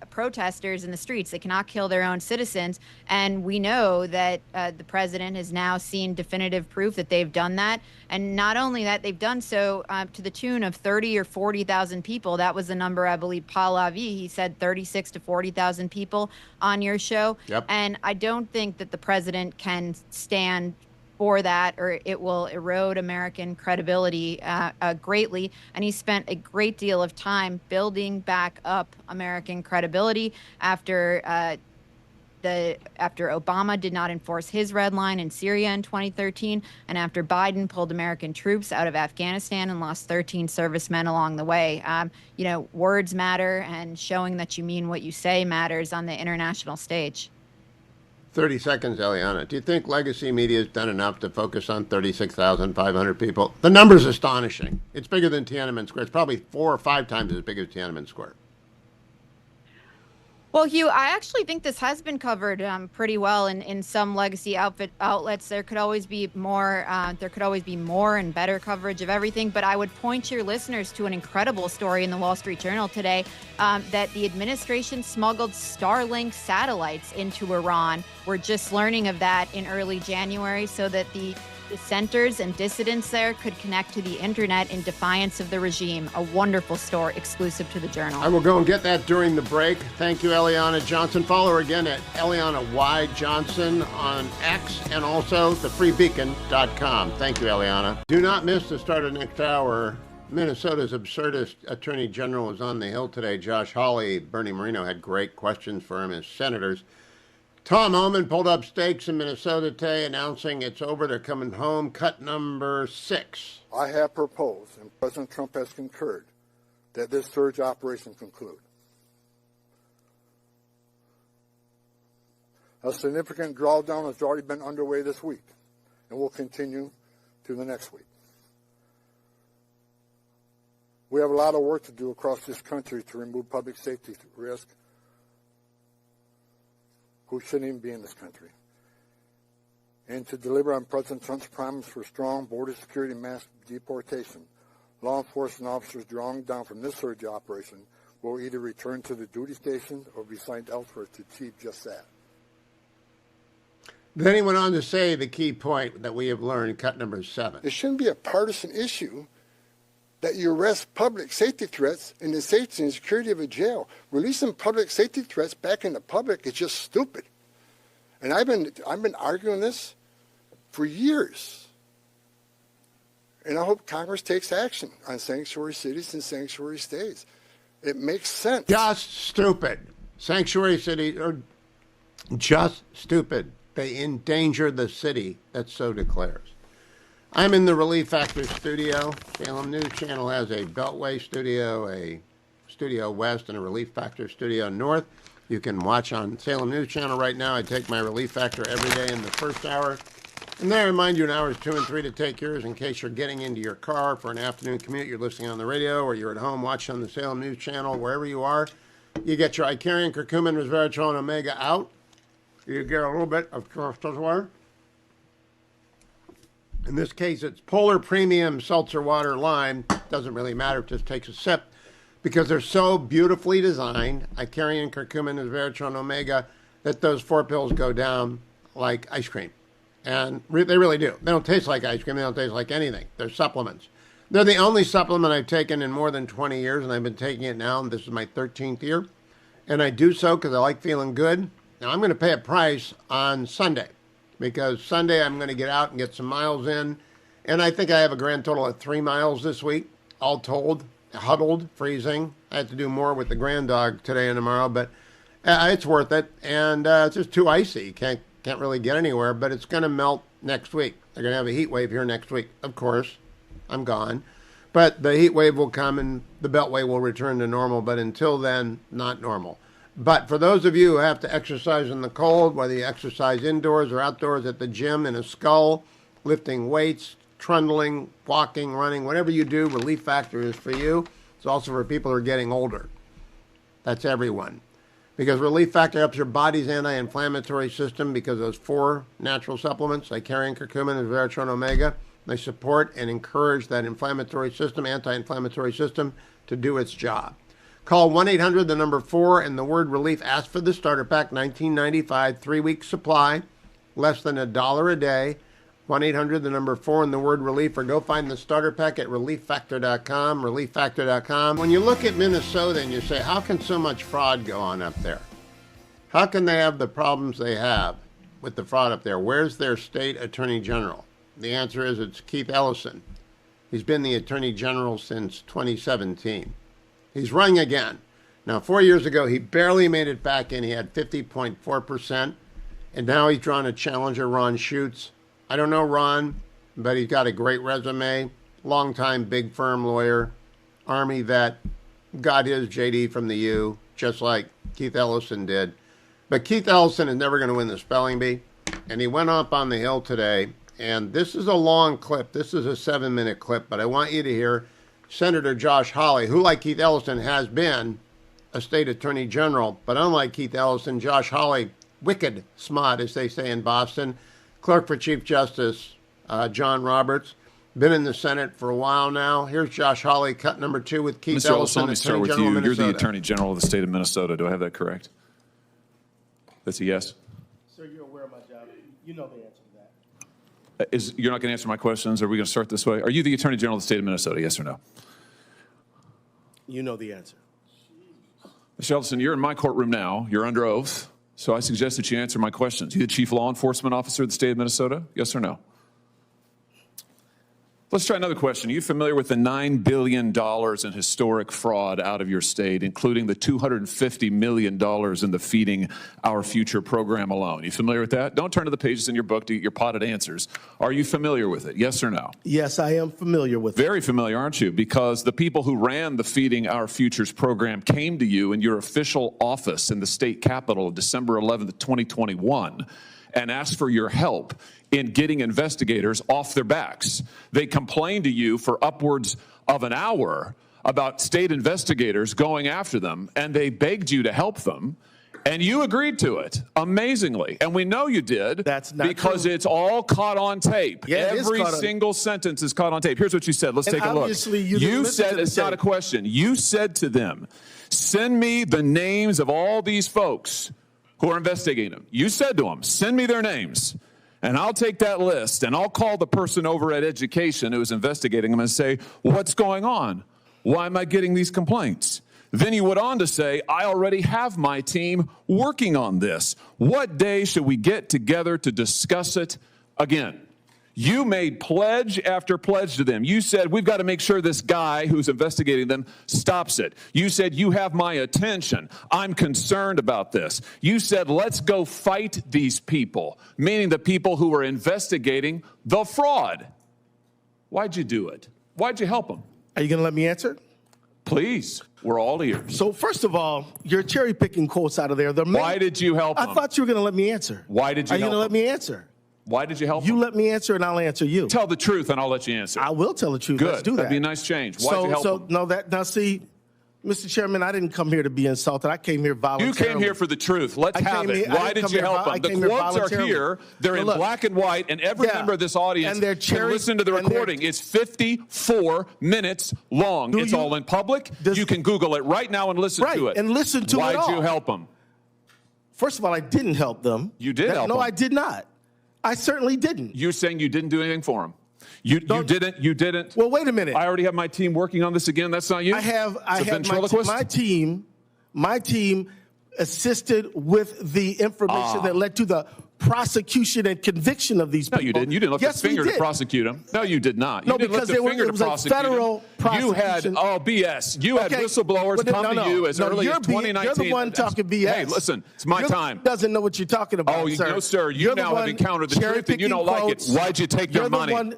Speaker 4: protesters in the streets. They cannot kill their own citizens. And we know that the president has now seen definitive proof that they've done that. And not only that, they've done so to the tune of 30 or 40,000 people. That was the number, I believe, Pahlavi, he said 36 to 40,000 people on your show.
Speaker 1: Yep.
Speaker 4: And I don't think that the president can stand for that, or it will erode American credibility greatly. And he spent a great deal of time building back up American credibility after Obama did not enforce his red line in Syria in 2013, and after Biden pulled American troops out of Afghanistan and lost 13 servicemen along the way. Words matter, and showing that you mean what you say matters on the international stage.
Speaker 1: 30 seconds, Eliana. Do you think legacy media has done enough to focus on 36,500 people? The number's astonishing. It's bigger than Tiananmen Square. It's probably 4 or 5 times as big as Tiananmen Square.
Speaker 4: Well, Hugh, I actually think this has been covered pretty well in some legacy outlets. There could always be more. There could always be more and better coverage of everything. But I would point your listeners to an incredible story in the Wall Street Journal today that the administration smuggled Starlink satellites into Iran. We're just learning of that in early January, so that the dissenters and dissidents there could connect to the internet in defiance of the regime. A wonderful story exclusive to the Journal.
Speaker 1: I will go and get that during the break. Thank you, Eliana Johnson. Follow her again at Eliana Y. Johnson on X and also thefreebeacon.com. Thank you, Eliana. Do not miss the start of next hour. Minnesota's absurdist attorney general is on the Hill today. Josh Hawley, Bernie Moreno had great questions for him as senators. Tom Homan pulled up stakes in Minnesota today, announcing it's over. They're coming home. Cut number 6.
Speaker 5: I have proposed, and President Trump has concurred, that this surge operation conclude. A significant drawdown has already been underway this week and will continue to the next week. We have a lot of work to do across this country to remove public safety risk who shouldn't even be in this country, and to deliver on President Trump's promise for strong border security and mass deportation. Law enforcement officers drawn down from this surge operation will either return to the duty station or be assigned elsewhere to achieve just that.
Speaker 1: Then he went on to say the key point that we have learned, cut number 7.
Speaker 5: It shouldn't be a partisan issue that you arrest public safety threats in the safety and security of a jail. Releasing public safety threats back in the public is just stupid. And I've been arguing this for years. And I hope Congress takes action on sanctuary cities and sanctuary states. It makes sense.
Speaker 1: Just stupid. Sanctuary cities are just stupid. They endanger the city that so declares. I'm in the Relief Factor studio. Salem News Channel has a Beltway studio, a Studio West, and a Relief Factor studio North. You can watch on Salem News Channel right now. I take my Relief Factor every day in the first hour. And then I remind you in hours 2 and 3 to take yours in case you're getting into your car for an afternoon commute. You're listening on the radio, or you're at home watching on the Salem News Channel, wherever you are. You get your Icarian, curcumin, resveratrol, and omega out. You get a little bit of water. In this case, it's Polar Premium Seltzer Water Lime. Doesn't really matter. It just takes a sip. because they're so beautifully designed, Icarian, curcumin, resveratrol, omega, that those 4 pills go down like ice cream. And they really do. They don't taste like ice cream. They don't taste like anything. They're supplements. They're the only supplement I've taken in more than 20 years, and I've been taking it now, and this is my 13th year. And I do so because I like feeling good. Now, I'm going to pay a price on Sunday, because Sunday I'm going to get out and get some miles in. And I think I have a grand total of 3 miles this week, all told, huddled, freezing. I have to do more with the grand dog today and tomorrow, but it's worth it. And it's just too icy. Can't really get anywhere, but it's going to melt next week. They're going to have a heat wave here next week. Of course, I'm gone. But the heat wave will come and the beltway will return to normal, but until then, not normal. But for those of you who have to exercise in the cold, whether you exercise indoors or outdoors at the gym, in a skull, lifting weights, trundling, walking, running, whatever you do, Relief Factor is for you. It's also for people who are getting older. That's everyone. Because Relief Factor helps your body's anti-inflammatory system, because those 4 natural supplements, Icarian, curcumin, and resveratrol, omega, they support and encourage that inflammatory system, anti-inflammatory system, to do its job. Call 1-800, the number 4, and the word relief. Ask for the starter pack, $19.95, 3-week supply, less than $1 a day. 1-800, the number 4, and the word relief, or go find the starter pack at relieffactor.com, relieffactor.com. When you look at Minnesota and you say, how can so much fraud go on up there? How can they have the problems they have with the fraud up there? Where's their state attorney general? The answer is it's Keith Ellison. He's been the attorney general since 2017. He's running again. Now, 4 years ago, he barely made it back in. He had 50.4%, and now he's drawn a challenger, Ron Schutz. I don't know Ron, but he's got a great resume, longtime big firm lawyer, Army vet, got his JD from the U, just like Keith Ellison did. But Keith Ellison is never going to win the spelling bee, and he went up on the Hill today, and this is a long clip. This is a 7-minute clip, but I want you to hear Senator Josh Hawley, who, like Keith Ellison, has been a state attorney general, but unlike Keith Ellison, Josh Hawley, wicked smart, as they say in Boston, clerk for Chief Justice John Roberts, been in the Senate for a while now. Here's Josh Hawley, cut number 2 with Keith
Speaker 6: Mr.
Speaker 1: Ellison,
Speaker 6: let me start with you. You're the Attorney General of the state of Minnesota. Do I have that correct? That's a yes?
Speaker 7: Sir, you're aware of my job. You know the answer to that.
Speaker 6: You're not going to answer my questions? Are we going to start this way? Are you the Attorney General of the state of Minnesota, yes or no?
Speaker 7: You know the answer.
Speaker 6: Mr. Ellison, you're in my courtroom now. You're under oath. So I suggest that you answer my questions. You the chief law enforcement officer of the state of Minnesota? Yes or no? Let's try another question. Are you familiar with the $9 billion in historic fraud out of your state, including the $250 million in the Feeding Our Future program alone? Are you familiar with that? Don't turn to the pages in your book to get your potted answers. Are you familiar with it? Yes or no?
Speaker 7: Yes, I am familiar with it.
Speaker 6: Very familiar, aren't you? Because the people who ran the Feeding Our Futures program came to you in your official office in the state capitol December 11th, 2021, and asked for your help in getting investigators off their backs. They complained to you for upwards of an hour about state investigators going after them, and they begged you to help them, and you agreed to it, amazingly. And we know you did.
Speaker 7: That's not
Speaker 6: because
Speaker 7: true.
Speaker 6: It's all caught on tape.
Speaker 7: Yeah,
Speaker 6: Every single sentence is caught on tape. Here's what you said. Let's take a look. You said, it's not a question. You said to them, send me the names of all these folks who are investigating them. You said to them, send me their names. And I'll take that list, and I'll call the person over at Education who was investigating them and say, what's going on? Why am I getting these complaints? Then he went on to say, I already have my team working on this. What day should we get together to discuss it again? You made pledge after pledge to them. You said, we've got to make sure this guy who's investigating them stops it. You said, you have my attention. I'm concerned about this. You said, let's go fight these people, meaning the people who were investigating the fraud. Why'd you do it? Why'd you help them?
Speaker 7: Are you going to let me answer?
Speaker 6: Please, we're all ears.
Speaker 7: So first of all, you're cherry picking quotes out of there.
Speaker 6: Why did you help them?
Speaker 7: I thought you were going to let me answer.
Speaker 6: Why did you help them?
Speaker 7: Are you going to let me answer?
Speaker 6: Why did you help
Speaker 7: You
Speaker 6: them?
Speaker 7: let me answer, and I'll answer you.
Speaker 6: Tell the truth, and I'll let you answer.
Speaker 7: I will tell the truth.
Speaker 6: Good.
Speaker 7: Let's do that.
Speaker 6: That'd be a nice change. Why'd you help them?
Speaker 7: Now see, Mr. Chairman, I didn't come here to be insulted. I came here voluntarily.
Speaker 6: You came here for the truth. Let's have it. Why did you help them? The quotes are here. They're in black and white, and every member of this audience can listen to the recording. It's 54 minutes long. It's all in public. You can Google it right now and listen to it.
Speaker 7: And listen to it all.
Speaker 6: Why'd you help them?
Speaker 7: First of all, I didn't help them.
Speaker 6: You did help them.
Speaker 7: No, I did not. I certainly didn't.
Speaker 6: You're saying you didn't do anything for them. You didn't.
Speaker 7: Well, wait a minute.
Speaker 6: I already have my team working on this again. That's not you?
Speaker 7: I have my team assisted with the information that led to the prosecution and conviction of these people.
Speaker 6: No, you didn't. You didn't lift a finger to prosecute them. No, you did not. You didn't lift a finger to prosecute them.
Speaker 7: Federal prosecution.
Speaker 6: You had, BS. You had whistleblowers come to you as early as 2019.
Speaker 7: You're the one talking BS.
Speaker 6: Hey, listen, it's my time.
Speaker 7: Doesn't know what you're talking about, sir.
Speaker 6: No, sir. You now have encountered the truth and you don't like it. Why'd you take their money?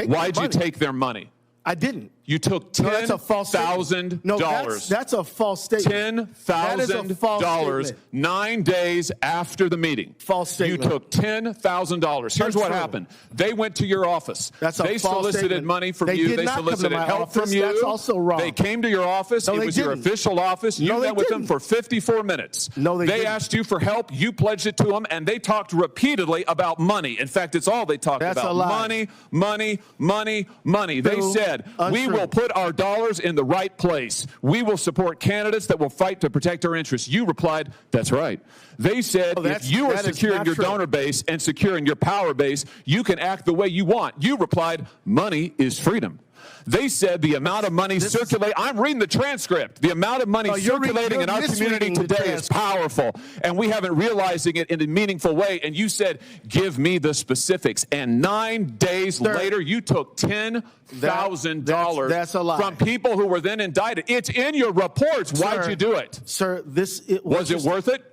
Speaker 6: Why'd you take their money?
Speaker 7: I didn't.
Speaker 6: You took $10,000.
Speaker 7: No, that's a false statement.
Speaker 6: $10,000 9 days after the meeting.
Speaker 7: False statement.
Speaker 6: You took $10,000. Here's what happened. They went to your office.
Speaker 7: They
Speaker 6: solicited money from you. They solicited help from you.
Speaker 7: That's also wrong.
Speaker 6: They came to your office. It was your official office. You met with them for 54 minutes.
Speaker 7: No, they didn't.
Speaker 6: They asked you for help. You pledged it to them, and they talked repeatedly about money. In fact, it's all they talked about.
Speaker 7: That's a lie.
Speaker 6: Money, money, money, money. They said, we will put our dollars in the right place. We will support candidates that will fight to protect our interests. You replied, that's right. They said, if you are secure in your donor base and secure in your power base, you can act the way you want. You replied, money is freedom. They said the amount of money circulating, I'm reading the transcript, the amount of money circulating in our community today is powerful, and we haven't realizing it in a meaningful way. And you said, give me the specifics. And 9 days later, you took $10,000 from people who were then indicted. It's in your reports. Why'd you do it?
Speaker 7: Sir,
Speaker 6: was it worth it?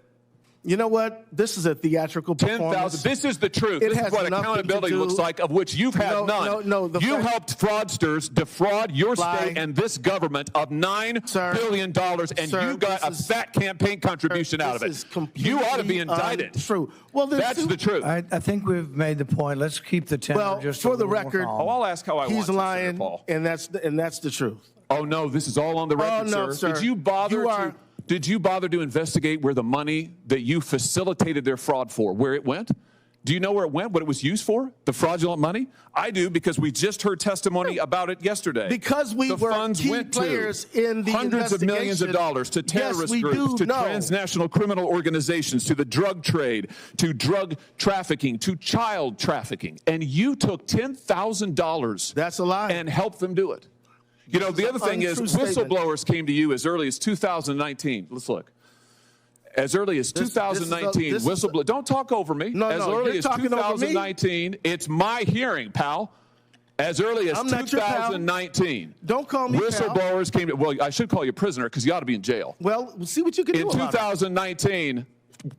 Speaker 7: You know what? This is a theatrical performance.
Speaker 6: This is the truth. This is what accountability looks like, of which you've had none. You helped fraudsters defraud your state and this government of $9 billion, and you got a fat campaign contribution out of it. You ought to be indicted.
Speaker 7: True.
Speaker 6: Well, that's the truth.
Speaker 8: I think we've made the point. Let's keep the tenor just
Speaker 7: for the record.
Speaker 6: I'll ask how I want to.
Speaker 7: He's lying, and that's the truth.
Speaker 6: Oh no, this is all on the record,
Speaker 7: sir.
Speaker 6: Did you bother Did you bother to investigate where the money that you facilitated their fraud for, where it went? Do you know where it went, what it was used for, the fraudulent money? I do, because we just heard testimony about it yesterday.
Speaker 7: Because we were key players in the
Speaker 6: hundreds of millions of dollars to terrorist groups, to transnational criminal organizations, to the drug trade, to drug trafficking, to child trafficking. And you took $10,000
Speaker 7: That's a lie.
Speaker 6: And helped them do it. You know, the other thing is, whistleblowers came to you as early as 2019. Let's look. As early as 2019, whistleblower. Don't talk over me. As early as 2019, it's my hearing, pal. As early as 2019.
Speaker 7: Don't call me
Speaker 6: whistleblowers came to, well, I should call you prisoner because you ought to be in jail.
Speaker 7: Well, we'll see what you can do about it.
Speaker 6: In 2019,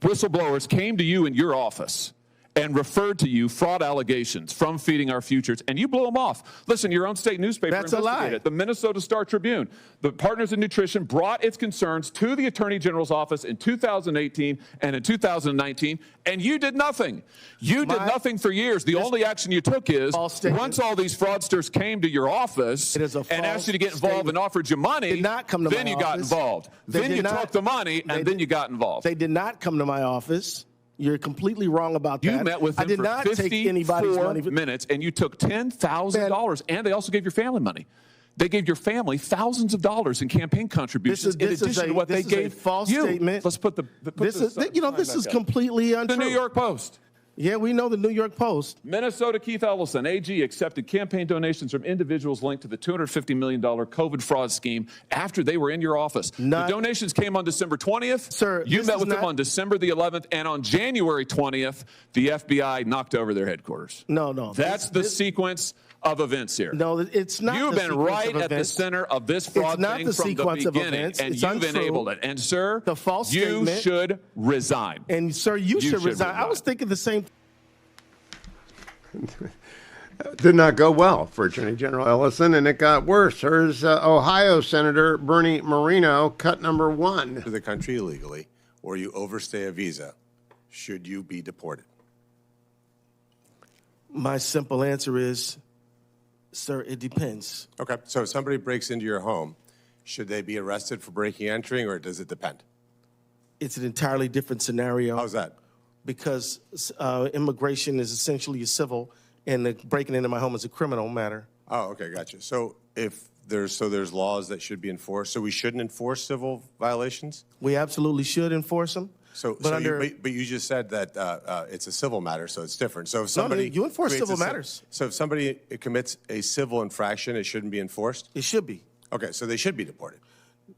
Speaker 6: whistleblowers came to you in your office and referred to you fraud allegations from Feeding Our Futures, and you blew them off. Listen, your own state newspaper investigated it. The Minnesota Star Tribune, the Partners in Nutrition, brought its concerns to the Attorney General's office in 2018 and in 2019, and you did nothing. You did nothing for years. The only action you took is, once all these fraudsters came to your office and asked you to get involved and offered you money, then you got involved. Then you took the money, and then you got involved.
Speaker 7: They did not come to my office. You're completely wrong about that.
Speaker 6: You met with them
Speaker 7: I did not take anybody's money.
Speaker 6: Minutes, and you took $10,000, and they also gave your family money. They gave your family thousands of dollars in campaign contributions in addition to what they gave
Speaker 7: false
Speaker 6: you.
Speaker 7: Statement.
Speaker 6: Let's put
Speaker 7: this is completely untrue.
Speaker 6: The New York Post.
Speaker 7: Yeah, we know the New York Post.
Speaker 6: Minnesota Keith Ellison, AG, accepted campaign donations from individuals linked to the $250 million COVID fraud scheme after they were in your office. The donations came on December 20th.
Speaker 7: Sir,
Speaker 6: you met with them on December the 11th, and on January 20th, the FBI knocked over their headquarters.
Speaker 7: No.
Speaker 6: That's the sequence of events here.
Speaker 7: No, it's not.
Speaker 6: You've been right at the center of this fraud thing from the beginning, and you've enabled it. And, sir,
Speaker 7: the false
Speaker 6: you should resign.
Speaker 7: And, sir, you should resign. I was thinking the same.
Speaker 1: Did not go well for Attorney General Ellison, and it got worse. Here's Ohio Senator Bernie Moreno, cut number 1.
Speaker 9: To the country illegally, or you overstay a visa, should you be deported?
Speaker 7: My simple answer is, sir, it depends.
Speaker 9: Okay, so if somebody breaks into your home, should they be arrested for breaking and entering, or does it depend?
Speaker 7: It's an entirely different scenario.
Speaker 9: How's that?
Speaker 7: Because immigration is essentially a civil, and the breaking into my home is a criminal matter.
Speaker 9: Oh, okay, gotcha. So if there's laws that should be enforced, so we shouldn't enforce civil violations?
Speaker 7: We absolutely should enforce them.
Speaker 9: But you just said that it's a civil matter, so it's different. So if somebody
Speaker 7: you enforce civil matters.
Speaker 9: So if somebody commits a civil infraction, it shouldn't be enforced?
Speaker 7: It should be.
Speaker 9: Okay, so they should be deported.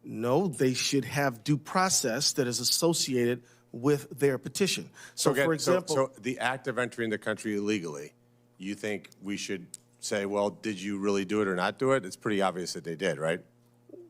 Speaker 7: No, they should have due process that is associated with their petition. So,
Speaker 9: again,
Speaker 7: for example,
Speaker 9: so the act of entering the country illegally, you think we should say, well, did you really do it or not do it? It's pretty obvious that they did, right?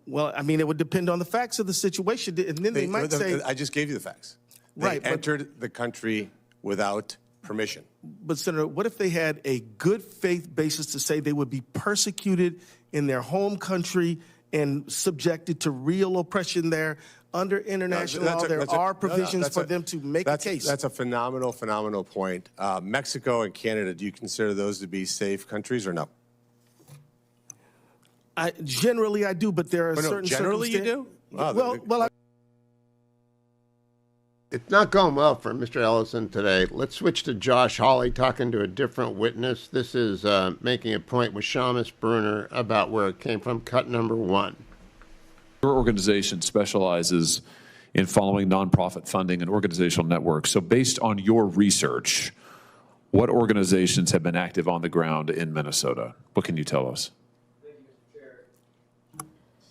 Speaker 7: Well, I mean, it would depend on the facts of the situation, and then they might say,
Speaker 9: I just gave you the facts. They entered the country without permission.
Speaker 7: But, Senator, what if they had a good faith basis to say they would be persecuted in their home country and subjected to real oppression there? Under international law, there are provisions for them to make a case.
Speaker 9: That's a phenomenal point. Mexico and Canada, do you consider those to be safe countries or no?
Speaker 7: Generally, I do, but there are certain
Speaker 9: generally you do?
Speaker 7: Well,
Speaker 1: It's not going well for Mr. Ellison today. Let's switch to Josh Hawley talking to a different witness. This is making a point with Shamus Bruner about where it came from, cut number 1.
Speaker 6: Your organization specializes in following nonprofit funding and organizational networks. So based on your research, what organizations have been active on the ground in Minnesota? What can you tell us?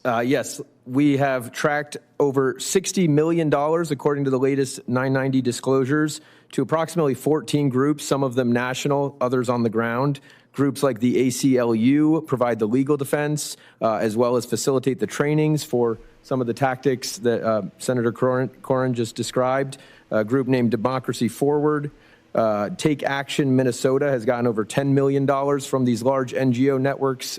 Speaker 10: Yes, we have tracked over $60 million, according to the latest 990 disclosures, to approximately 14 groups, some of them national, others on the ground. Groups like the ACLU provide the legal defense, as well as facilitate the trainings for some of the tactics that Senator Corrin just described. A group named Democracy Forward. Take Action Minnesota has gotten over $10 million from these large NGO networks,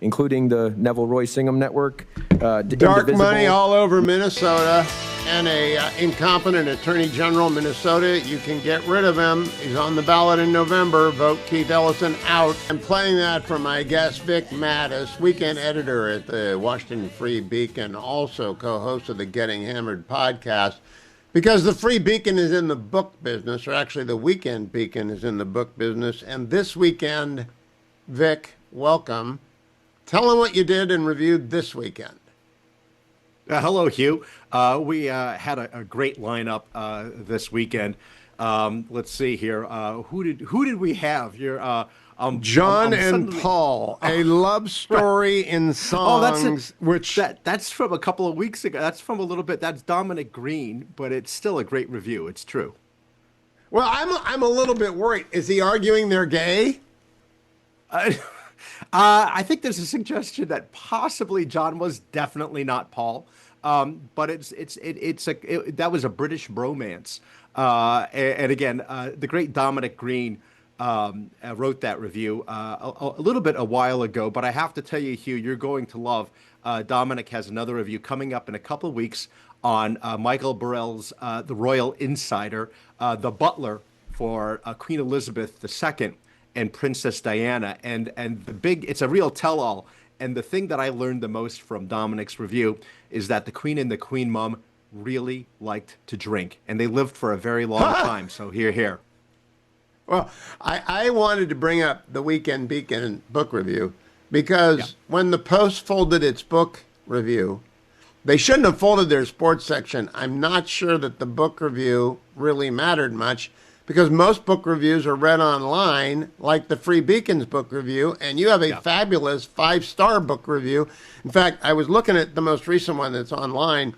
Speaker 10: including the Neville Roy Singham Network.
Speaker 1: Dark money all over Minnesota, and a incompetent Attorney General Minnesota. You can get rid of him. He's on the ballot in November. Vote Keith Ellison out. I'm playing that for my guest, Vic Mattis, weekend editor at the Washington Free Beacon, also co-host of the Getting Hammered podcast. Because the Free Beacon is in the book business, or actually the Weekend Beacon is in the book business. And this weekend, Vic, welcome. Tell them what you did and reviewed this weekend.
Speaker 11: Hello, Hugh. We had a great lineup this weekend. Let's see here. Who did we have?
Speaker 1: John and Paul, a love story in songs.
Speaker 11: That's from a couple of weeks ago. That's from a little bit. That's Dominic Green, but it's still a great review. It's true.
Speaker 1: Well, I'm a little bit worried. Is he arguing they're gay?
Speaker 11: I think there's a suggestion that possibly John was definitely not Paul, but that was a British bromance. And again, the great Dominic Green wrote that review a little bit a while ago. But I have to tell you, Hugh, you're going to love. Dominic has another review coming up in a couple of weeks on Michael Burrell's The Royal Insider, the butler for Queen Elizabeth II. And Princess Diana, and it's a real tell-all. And the thing that I learned the most from Dominic's review is that the Queen and the Queen Mum really liked to drink, and they lived for a very long time. So here.
Speaker 1: Well, I wanted to bring up the Weekend Beacon book review because when the Post folded its book review, they shouldn't have folded their sports section. I'm not sure that the book review really mattered much, because most book reviews are read online, like the Free Beacon's book review, and you have a fabulous 5-star book review. In fact, I was looking at the most recent one that's online.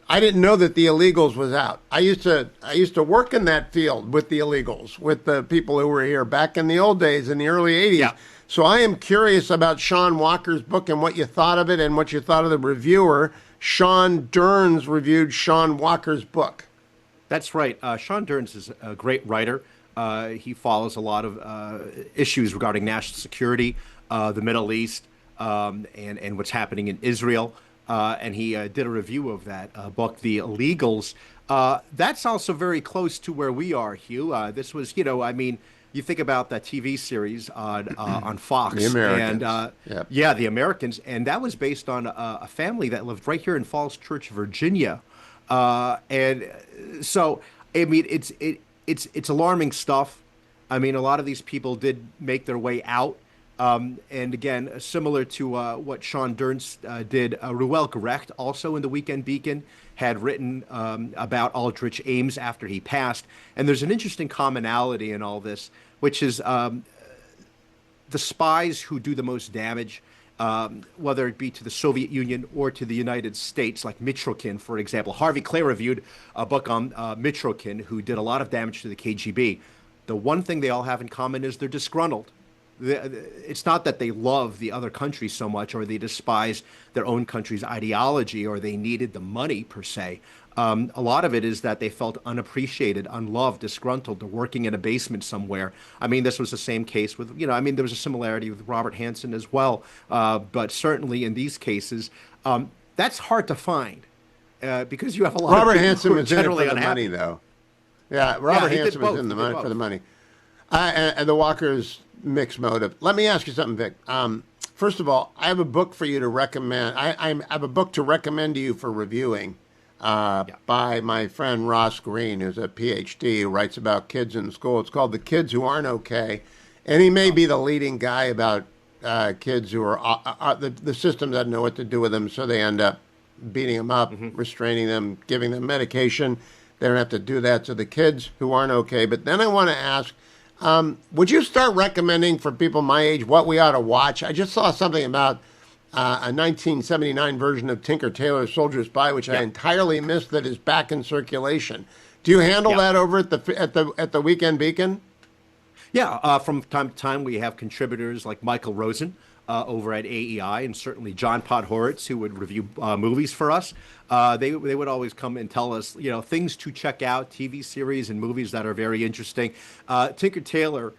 Speaker 1: I didn't know that The Illegals was out. I used to work in that field with The Illegals, with the people who were here back in the old days, in the early 80s. Yeah. So I am curious about Sean Walker's book and what you thought of it and what you thought of the reviewer. Sean Derns reviewed Sean Walker's book.
Speaker 11: That's right. Sean Derns is a great writer. He follows a lot of issues regarding national security, the Middle East, and what's happening in Israel. And he did a review of that book, The Illegals. That's also very close to where we are, Hugh. This was, you think about that TV series on Fox.
Speaker 1: The Americans.
Speaker 11: And
Speaker 1: Yep.
Speaker 11: yeah, The Americans. And that was based on a family that lived right here in Falls Church, Virginia. And so, I mean, it's alarming stuff. I mean, a lot of these people did make their way out. And again, similar to what Sean Dernst did, Ruel Gerecht, also in the Weekend Beacon, had written about Aldrich Ames after he passed. And there's an interesting commonality in all this, which is the spies who do the most damage, whether it be to the Soviet Union or to the United States, like Mitrokhin, for example. Harvey Clay reviewed a book on Mitrokhin, who did a lot of damage to the KGB. The one thing they all have in common is they're disgruntled. It's not that they love the other country so much, or they despise their own country's ideology, or they needed the money per se. A lot of it is that they felt unappreciated, unloved, disgruntled. They're working in a basement somewhere. I mean, this was the same case with, I mean, there was a similarity with Robert Hansen as well. But certainly in these cases, that's hard to find because you have a lot
Speaker 1: Robert
Speaker 11: of people
Speaker 1: Hansen
Speaker 11: who are
Speaker 1: was in it for
Speaker 11: generally
Speaker 1: the
Speaker 11: unhappy.
Speaker 1: money, though. Yeah, Robert Hansen was in the money for the money. And the Walkers mixed motive. Let me ask you something, Vic. First of all, I have a book for you to recommend. I have a book to recommend to you for reviewing by my friend Ross Green, who's a PhD who writes about kids in school. It's called The Kids Who Aren't Okay. And he may be the leading guy about kids who are the system doesn't know what to do with them, so they end up beating them up, restraining them, giving them medication. They don't have to do that to the kids who aren't okay. But then I want to ask, would you start recommending for people my age what we ought to watch? I just saw something about a 1979 version of Tinker Tailor Soldier Spy, which I entirely missed, that is back in circulation. Do you handle that over at the Weekend Beacon?
Speaker 11: Yeah, from time to time we have contributors like Michael Rosen over at AEI, and certainly John Podhoretz, who would review movies for us. They would always come and tell us, things to check out, TV series and movies that are very interesting. Tinker Tailor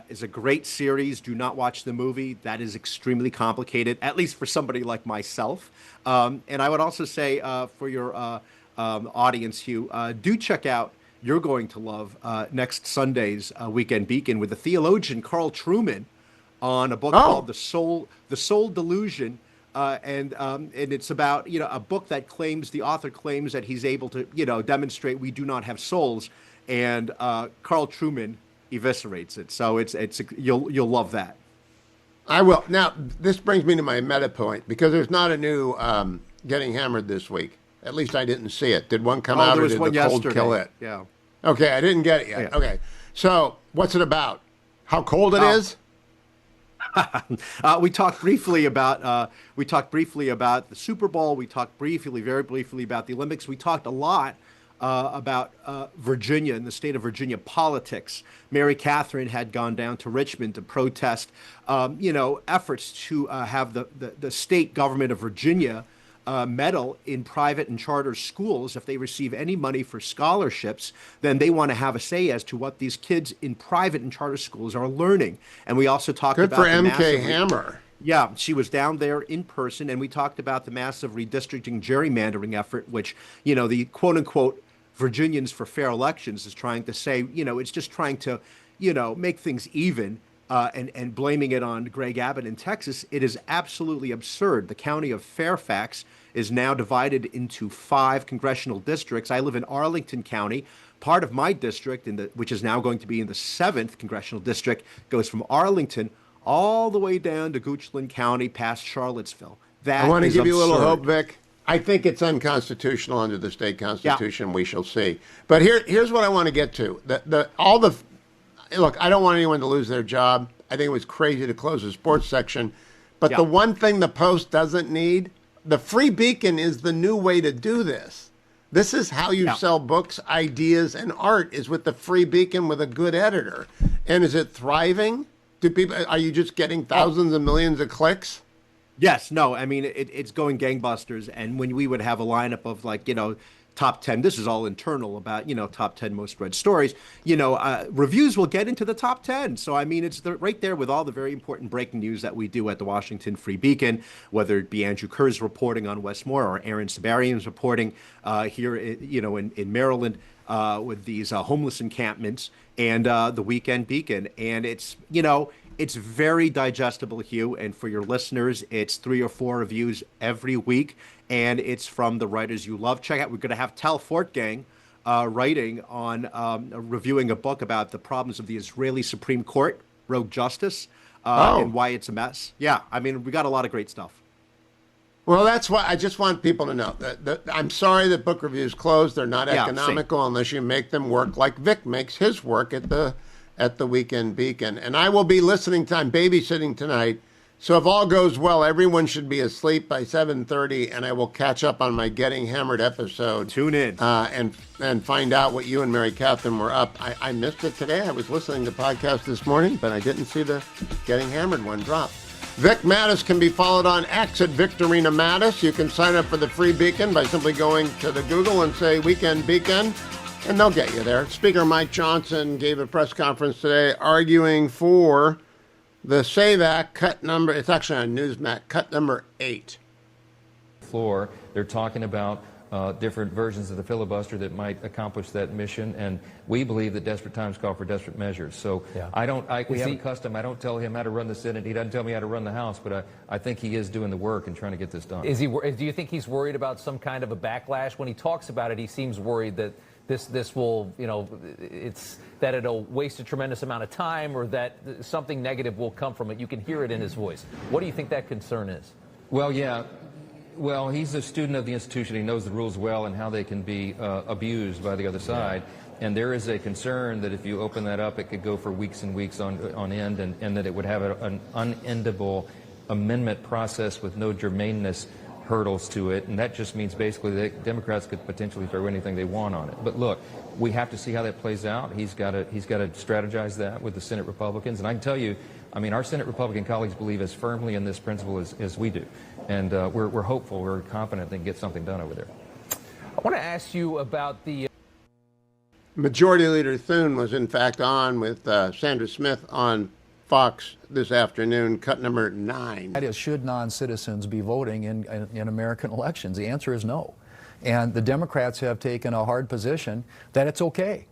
Speaker 11: is a great series. Do not watch the movie. That is extremely complicated, at least for somebody like myself. And I would also say for your audience, Hugh, do check out, you're going to love next Sunday's Weekend Beacon with the theologian Carl Trueman on a book called The Soul Delusion. And it's about, a book that the author claims that he's able to, demonstrate we do not have souls. And Carl Trueman eviscerates it. So you'll love that.
Speaker 1: I will. Now, this brings me to my meta point, because there's not a new Getting Hammered this week. At least I didn't see it. Did one come out, or did the cold kill it?
Speaker 11: Yeah.
Speaker 1: Okay, I didn't get it yet. Yeah. Okay. So, what's it about? How cold it is?
Speaker 11: We talked briefly about the Super Bowl. We talked very briefly about the Olympics. We talked a lot about Virginia and the state of Virginia politics. Mary Catherine had gone down to Richmond to protest, efforts to have the state government of Virginia meddle in private and charter schools. If they receive any money for scholarships, then they want to have a say as to what these kids in private and charter schools are learning. And we also talked about
Speaker 1: for MK Hammer.
Speaker 11: Yeah, she was down there in person, and we talked about the massive redistricting gerrymandering effort, which, the quote-unquote Virginians for Fair Elections is trying to say, it's just trying to, make things even. And blaming it on Greg Abbott in Texas. It is absolutely absurd. The county of Fairfax is now divided into 5 congressional districts. I live in Arlington County. Part of my district, which is now going to be in the 7th congressional district, goes from Arlington all the way down to Goochland County past Charlottesville.
Speaker 1: I want to give you a little hope, Vic. I think it's unconstitutional under the state constitution. Yeah. We shall see. But here's what I want to get to. Look, I don't want anyone to lose their job. I think it was crazy to close the sports section. But the one thing the Post doesn't need, the Free Beacon is the new way to do this. This is how you sell books, ideas, and art, is with the Free Beacon with a good editor. And is it thriving? Are you just getting thousands and millions of clicks?
Speaker 11: Yes. No, I mean, it's going gangbusters. And when we would have a lineup of top 10, this is all internal about, top 10 most read stories, reviews will get into the top 10. So, I mean, it's right there with all the very important breaking news that we do at the Washington Free Beacon, whether it be Andrew Kerr's reporting on Westmore or Aaron Sabarian's reporting here, in Maryland. with these homeless encampments and the Weekend Beacon. And it's, you know, it's very digestible, Hugh. And for your listeners, it's 3 or 4 reviews every week. And it's from the writers you love. Check out, we're going to have Tal Fortgang writing on reviewing a book about the problems of the Israeli Supreme Court, Rogue Justice, and why it's a mess. Yeah, I mean, we got a lot of great stuff.
Speaker 1: Well, that's why I just want people to know that I'm sorry that book reviews closed. They're not economical unless you make them work like Vic makes his work at the Weekend Beacon. And I will be listening to, I'm babysitting tonight. So if all goes well, everyone should be asleep by 7:30, and I will catch up on my Getting Hammered episode.
Speaker 11: Tune in.
Speaker 1: And find out what you and Mary Catherine were up. I missed it today. I was listening to the podcast this morning, but I didn't see the Getting Hammered one drop. Vic Mattis can be followed on X at Victorina Mattis. You can sign up for the free Beacon by simply going to the Google and say Weekend Beacon, and they'll get you there. Speaker Mike Johnson gave a press conference today arguing for the SAVE Act cut number, it's actually on Newsmax, cut number 8.
Speaker 12: Floor, they're talking about different versions of the filibuster that might accomplish that mission, and we believe that desperate times call for desperate measures. So we have a custom. I don't tell him how to run the Senate. He doesn't tell me how to run the House, but I think he is doing the work and trying to get this done.
Speaker 13: Is he? Do you think he's worried about some kind of a backlash? When he talks about it, he seems worried that this will, you know, that it'll waste a tremendous amount of time, or that something negative will come from it. You can hear it in his voice. What do you think that concern is?
Speaker 12: Well, yeah. Well, he's a student of the institution. He knows the rules well and how they can be abused by the other side. And there is a concern that if you open that up, it could go for weeks and weeks on end, and that it would have an unendable amendment process with no germaneness hurdles to it. And that just means basically that Democrats could potentially throw anything they want on it. But look, we have to see how that plays out. He's got to strategize that with the Senate Republicans. And I can tell you, I mean, our Senate Republican colleagues believe as firmly in this principle as we do. And we're hopeful, we're confident they can get something done over there.
Speaker 13: I want to ask you about the...
Speaker 1: Majority Leader Thune was, in fact, on with Sandra Smith on Fox this afternoon, cut number 9.
Speaker 14: That is, should non-citizens be voting in American elections? The answer is no. And the Democrats have taken a hard position that it's okay.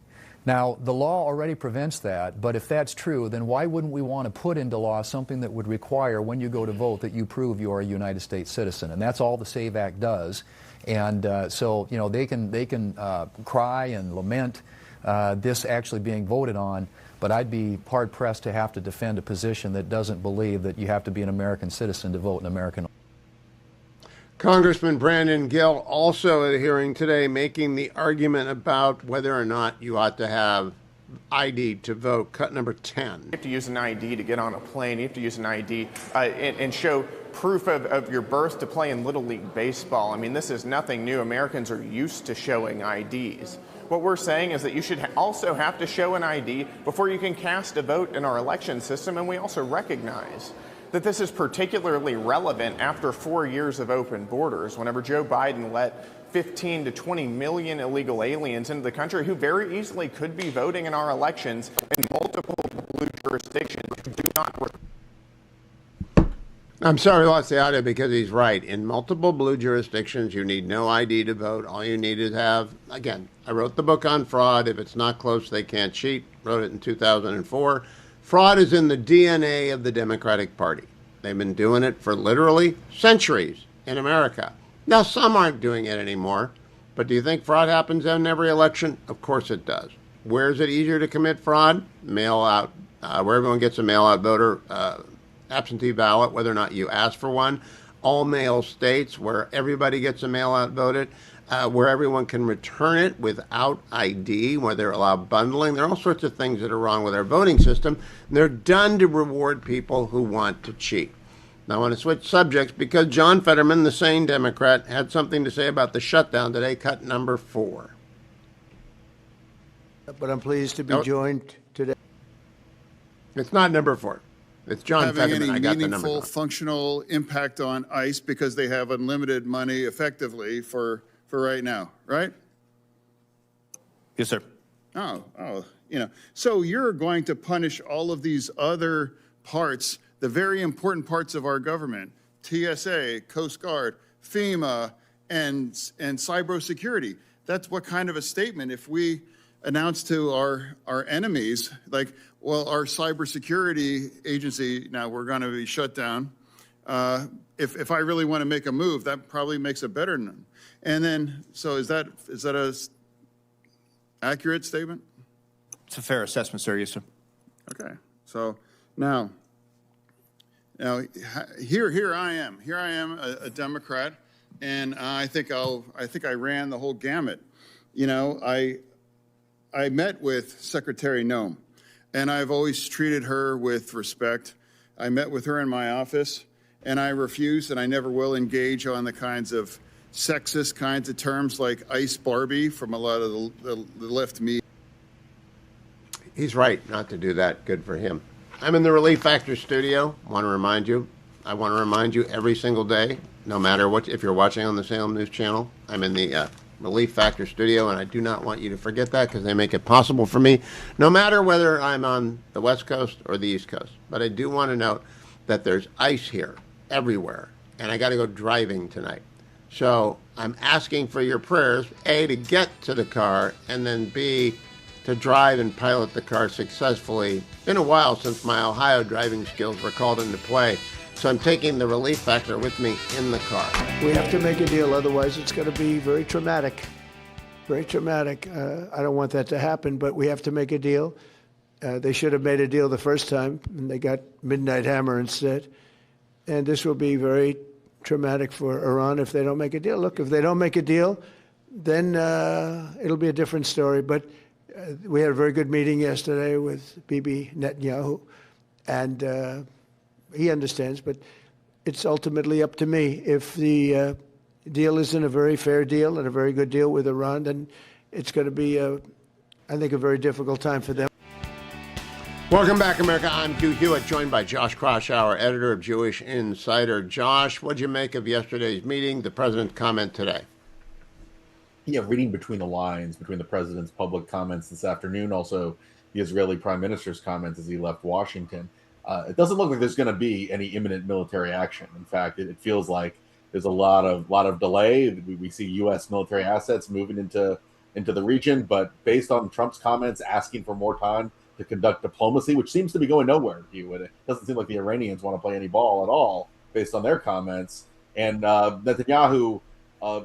Speaker 14: Now, the law already prevents that, but if that's true, then why wouldn't we want to put into law something that would require, when you go to vote, that you prove you are a United States citizen? And that's all the SAVE Act does. And so, you know, they can cry and lament this actually being voted on, but I'd be hard-pressed to have to defend a position that doesn't believe that you have to be an American citizen to vote in American.
Speaker 1: Congressman Brandon Gill also at a hearing today making the argument about whether or not you ought to have ID to vote, cut number 10.
Speaker 15: You have to use an ID to get on a plane. You have to use an ID and show proof of your birth to play in Little League Baseball. I mean, this is nothing new. Americans are used to showing IDs. What we're saying is that you should also have to show an ID before you can cast a vote in our election system, and we also recognize that this is particularly relevant after 4 years of open borders, whenever Joe Biden let 15 to 20 million illegal aliens into the country who very easily could be voting in our elections in multiple blue jurisdictions do not.
Speaker 1: I'm sorry we lost the audio because he's right. In multiple blue jurisdictions, you need no ID to vote. All you need is have, again, I wrote the book on fraud. If it's not close, they can't cheat. Wrote it in 2004. Fraud is in the DNA of the Democratic Party. They've been doing it for literally centuries in America. Now, some aren't doing it anymore, but do you think fraud happens in every election? Of course it does. Where is it easier to commit fraud? Mail out, where everyone gets a mail-out voter absentee ballot, whether or not you ask for one. All mail states where everybody gets a mail-out voted. Where everyone can return it without ID, where they're allowed bundling. There are all sorts of things that are wrong with our voting system. They're done to reward people who want to cheat. Now I want to switch subjects because John Fetterman, the sane Democrat, had something to say about the shutdown today, cut number 4.
Speaker 2: But I'm pleased to be joined today.
Speaker 1: It's not number 4. It's John Fetterman. I got the number.
Speaker 16: Meaningful functional impact on ICE because they have unlimited money effectively for right now, right?
Speaker 9: Yes, sir.
Speaker 16: So you're going to punish all of these other parts, the very important parts of our government, TSA, Coast Guard, FEMA, and cybersecurity. that's what kind of a statement if we announce to our enemies, like, well, our cybersecurity agency, now we're going to be shut down. If I really want to make a move, that probably makes it better. And then, so is that a accurate statement?
Speaker 17: It's a fair assessment, sir. Yes, sir.
Speaker 16: Okay. So now here I am. Here I am, a Democrat, and I think I ran the whole gamut. You know, I met with Secretary Noem, and I've always treated her with respect. I met with her in my office, and I refused, and I never will engage on the kinds of sexist kinds of terms like Ice Barbie from a lot of the left media.
Speaker 1: He's right not to do that. Good for him. I'm in the Relief Factor studio. I want to remind you every single day, no matter what, if you're watching on the Salem News Channel, I'm in the Relief Factor studio, and I do not want you to forget that because they make it possible for me, no matter whether I'm on the West Coast or the East Coast. But I do want to note that there's ice here everywhere, and I got to go driving tonight. So I'm asking for your prayers, A, to get to the car, and then B, to drive and pilot the car successfully. It's been a while since my Ohio driving skills were called into play, so I'm taking the Relief Factor with me in the car.
Speaker 2: We have to make a deal, otherwise it's going to be very traumatic. Very traumatic. I don't want that to happen, but we have to make a deal. They should have made a deal the first time, and they got Midnight Hammer instead. And this will be very traumatic for Iran if they don't make a deal. Look, if they don't make a deal, then it'll be a different story. But we had a very good meeting yesterday with Bibi Netanyahu, and he understands, but it's ultimately up to me. If the deal isn't a very fair deal and a very good deal with Iran, then it's going to be, I think, a very difficult time for them.
Speaker 1: Welcome back, America. I'm Hugh Hewitt, joined by Josh Kraushaar, editor of Jewish Insider. Josh, what'd you make of yesterday's meeting, the president's comment today?
Speaker 18: Yeah, reading between the lines, between the president's public comments this afternoon, also the Israeli prime minister's comments as he left Washington, it doesn't look like there's going to be any imminent military action. In fact, it feels like there's a lot of delay. We see U.S. military assets moving into the region, but based on Trump's comments asking for more time to conduct diplomacy, which seems to be going nowhere. It doesn't seem like the Iranians want to play any ball at all based on their comments. And Netanyahu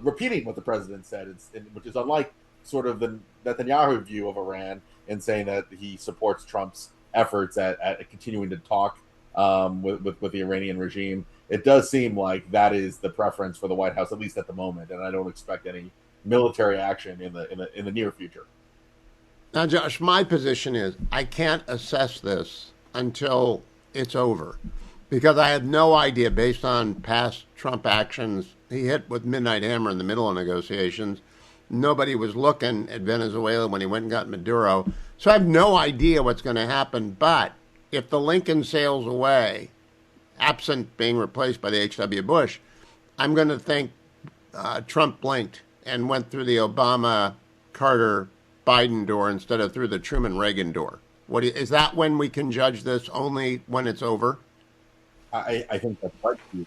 Speaker 18: repeating what the president said, which is unlike sort of the Netanyahu view of Iran, and saying that he supports Trump's efforts at continuing to talk with the Iranian regime. It does seem like that is the preference for the White House, at least at the moment, and I don't expect any military action in the near future.
Speaker 1: Now, Josh, my position is I can't assess this until it's over, because I had no idea, based on past Trump actions. He hit with Midnight Hammer in the middle of negotiations. Nobody was looking at Venezuela when he went and got Maduro. So I have no idea what's going to happen. But if the Lincoln sails away, absent being replaced by the H.W. Bush, I'm going to think Trump blinked and went through the Obama-Carter-Biden door instead of through the Truman-Reagan door. Is that when we can judge this, only when it's over?
Speaker 18: I think that's right. He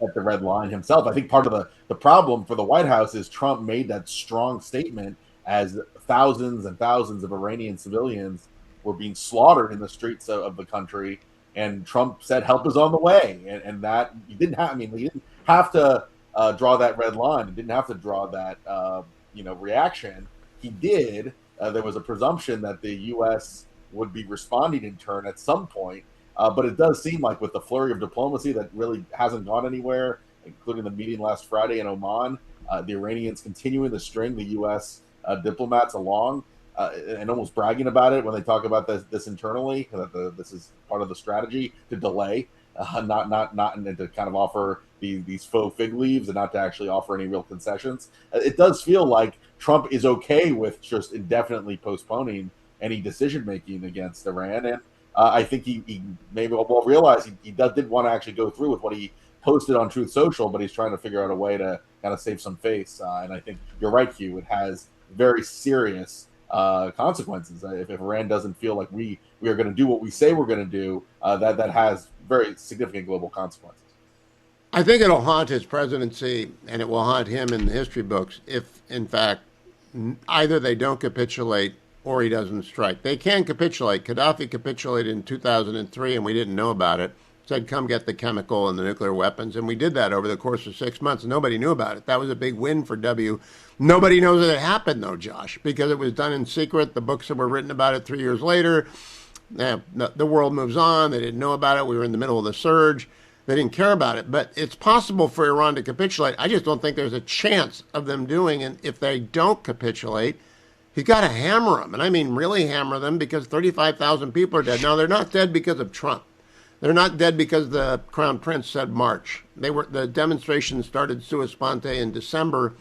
Speaker 18: set the red line himself. I think part of the problem for the White House is Trump made that strong statement as thousands and thousands of Iranian civilians were being slaughtered in the streets of the country, and Trump said help is on the way, and that he didn't have to draw that red line. He didn't have to draw that reaction. He did. There was a presumption that the U.S. would be responding in turn at some point. But it does seem like with the flurry of diplomacy that really hasn't gone anywhere, including the meeting last Friday in Oman, the Iranians continuing to string the U.S. Diplomats along and almost bragging about it when they talk about this internally, that this is part of the strategy to delay, not and to kind of offer these faux fig leaves and not to actually offer any real concessions. It does feel like Trump is okay with just indefinitely postponing any decision-making against Iran, and I think he maybe will realize he didn't want to actually go through with what he posted on Truth Social, but he's trying to figure out a way to kind of save some face. And I think you're right, Hugh. It has very serious consequences. If Iran doesn't feel like we are going to do what we say we're going to do, that has very significant global consequences.
Speaker 1: I think it'll haunt his presidency, and it will haunt him in the history books if, in fact, either they don't capitulate or he doesn't strike. They can capitulate. Gaddafi capitulated in 2003, and we didn't know about it. Said, come get the chemical and the nuclear weapons. And we did that over the course of 6 months. Nobody knew about it. That was a big win for W. Nobody knows that it happened, though, Josh, because it was done in secret. The books that were written about it 3 years later, the world moves on. They didn't know about it. We were in the middle of the surge. They didn't care about it. But it's possible for Iran to capitulate. I just don't think there's a chance of them doing it. If they don't capitulate, you got to hammer them. And I mean really hammer them, because 35,000 people are dead. Now, they're not dead because of Trump. They're not dead because the Crown Prince said march. The demonstration started sua sponte in December.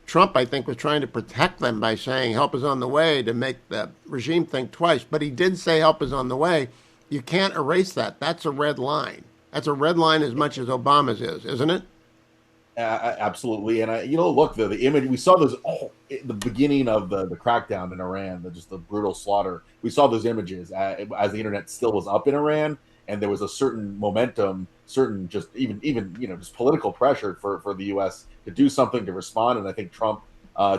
Speaker 1: Trump, I think, was trying to protect them by saying help is on the way, to make the regime think twice. But he did say help is on the way. You can't erase that. That's a red line. That's a red line as much as Obama's is, isn't it?
Speaker 18: Absolutely. And, look, the image, we saw those, the beginning of the crackdown in Iran, just the brutal slaughter. We saw those images as the internet still was up in Iran. And there was a certain momentum, just just political pressure for the U.S. to do something, to respond. And I think Trump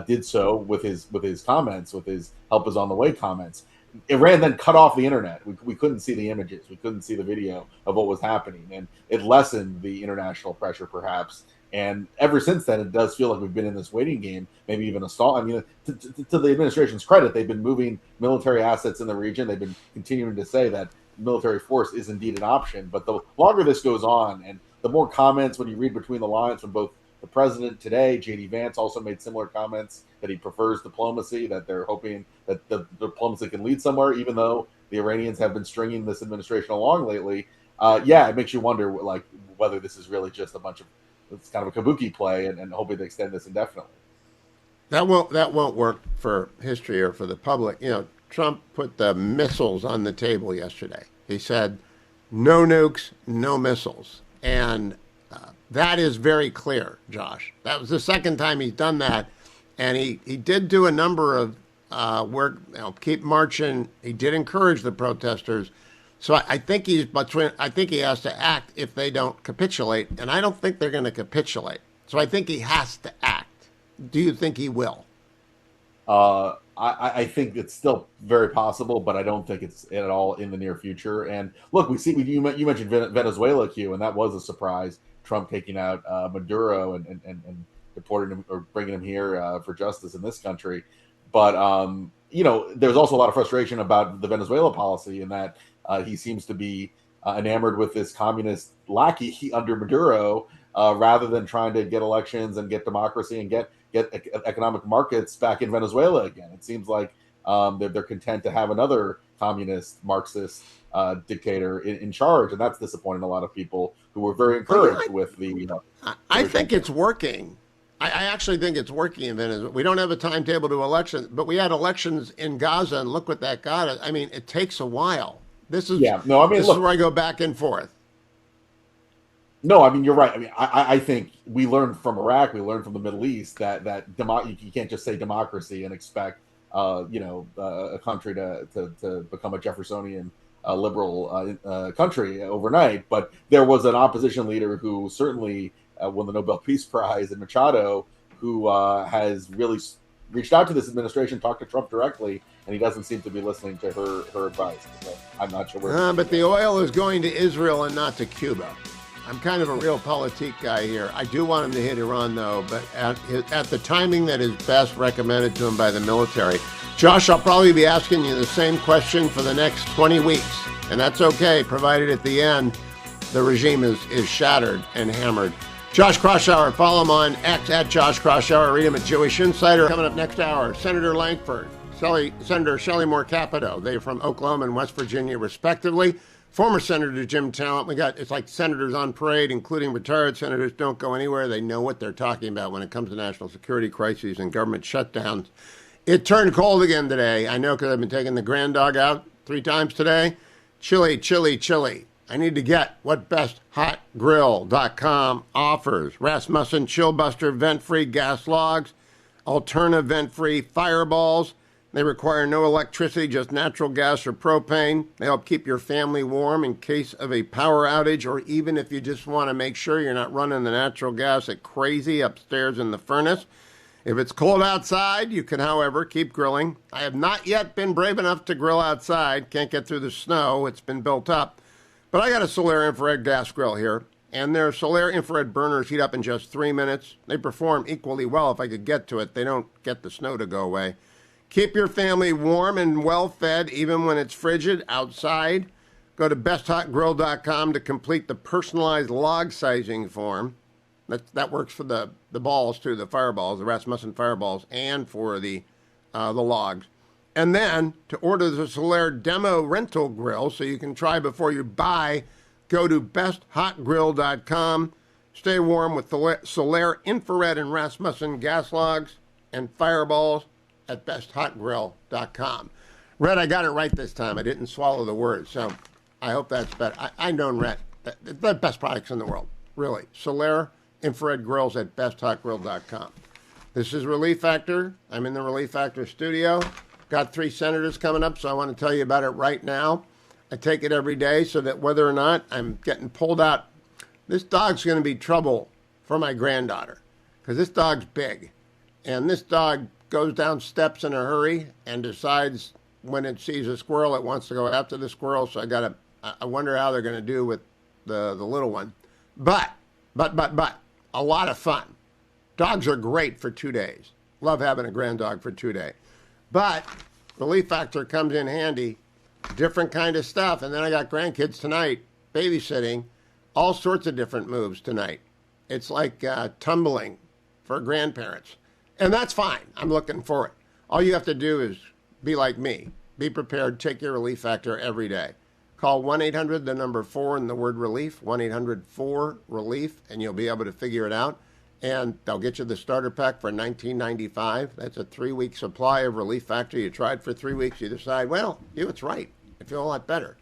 Speaker 18: did so with his comments, with his help is on the way comments. Iran then cut off the internet. We couldn't see the images. We couldn't see the video of what was happening. And it lessened the international pressure, perhaps. And ever since then, it does feel like we've been in this waiting game, maybe even a stall. I mean, to the administration's credit, they've been moving military assets in the region. They've been continuing to say that military force is indeed an option. But the longer this goes on, and the more comments, when you read between the lines from both the president today, J.D. Vance also made similar comments that he prefers diplomacy, that they're hoping that the diplomacy can lead somewhere, even though the Iranians have been stringing this administration along lately. It makes you wonder, whether this is really just it's kind of a kabuki play, and hoping to extend this indefinitely.
Speaker 1: That won't work for history or for the public. Trump put the missiles on the table yesterday. He said, no nukes, no missiles. And that is very clear, Josh. That was the second time he's done that. And he did do a number of work, keep marching. He did encourage the protesters. So I think he has to act if they don't capitulate. And I don't think they're going to capitulate. So I think he has to act. Do you think he will?
Speaker 18: I think it's still very possible, but I don't think it's at all in the near future. And look, you mentioned Venezuela, Hugh, and that was a surprise. Trump taking out Maduro and deporting him, or bringing him here for justice in this country. But there's also a lot of frustration about the Venezuela policy, in that he seems to be enamored with this communist lackey under Maduro, rather than trying to get elections and get democracy and get economic markets back in Venezuela again. It seems like they're content to have another communist Marxist dictator in charge, and that's disappointing a lot of people who were very encouraged with the.
Speaker 1: I think it's working. I actually think it's working in Venezuela. We don't have a timetable to elections, but we had elections in Gaza, and look what that got us. I mean, it takes a while. This is this is where I go back and forth.
Speaker 18: No, I mean, you're right. I mean, I think we learned from Iraq, we learned from the Middle East that you can't just say democracy and expect a country to become a Jeffersonian liberal country overnight. But there was an opposition leader who certainly won the Nobel Peace Prize, in Machado, who has really reached out to this administration, talked to Trump directly, and he doesn't seem to be listening to her advice. So I'm not sure where.
Speaker 1: But the oil is going to Israel and not to Cuba. I'm kind of a realpolitik guy here. I do want him to hit Iran, though, but at the timing that is best recommended to him by the military. Josh, I'll probably be asking you the same question for the next 20 weeks, and that's okay, provided at the end the regime is shattered and hammered. Josh Kraushaar, follow him on X at Josh Kraushaar. Read him at Jewish Insider. Coming up next hour, Senator Langford, Senator Shelley Capito. They're from Oklahoma and West Virginia, respectively. Former Senator Jim Talent. It's like senators on parade, including retired senators, don't go anywhere. They know what they're talking about when it comes to national security crises and government shutdowns. It turned cold again today. I know, because I've been taking the grand dog out 3 times today. Chilly, chilly, chilly. I need to get what besthotgrill.com offers. Rasmussen Chill Buster vent-free gas logs, Alterna vent-free fireballs. They require no electricity, just natural gas or propane. They help keep your family warm in case of a power outage, or even if you just want to make sure you're not running the natural gas at crazy upstairs in the furnace. If it's cold outside, you can, however, keep grilling. I have not yet been brave enough to grill outside. Can't get through the snow. It's been built up. But I got a Solaire infrared gas grill here, and their Solaire infrared burners heat up in just 3 minutes. They perform equally well if I could get to it. They don't get the snow to go away. Keep your family warm and well-fed even when it's frigid outside. Go to besthotgrill.com to complete the personalized log sizing form. That works for the balls, too, the fireballs, the Rasmussen fireballs, and for the logs. And then, to order the Solaire Demo Rental Grill so you can try before you buy, go to besthotgrill.com. Stay warm with the Solaire infrared and Rasmussen gas logs and fireballs at besthotgrill.com. Red, I got it right this time. I didn't swallow the word, so I hope that's better. I know Red. They're the best products in the world, really. Solaire infrared grills at besthotgrill.com. This is Relief Factor. I'm in the Relief Factor studio. Got 3 senators coming up, so I want to tell you about it right now. I take it every day so that whether or not I'm getting pulled out, this dog's going to be trouble for my granddaughter because this dog's big. And this dog goes down steps in a hurry and decides when it sees a squirrel, it wants to go after the squirrel. So I wonder how they're going to do with the little one. But, a lot of fun. Dogs are great for 2 days. Love having a grand dog for 2 days. But Relief Factor comes in handy. Different kind of stuff. And then I got grandkids tonight, babysitting, all sorts of different moves tonight. It's like tumbling for grandparents. And that's fine. I'm looking for it. All you have to do is be like me. Be prepared. Take your Relief Factor every day. Call 1-800, the number 4 and the word relief, 1-800-4-RELIEF, and you'll be able to figure it out. And they'll get you the starter pack for $19.95. That's a 3-week supply of Relief Factor. You try it for 3 weeks. You decide, well, it's right. I feel a lot better.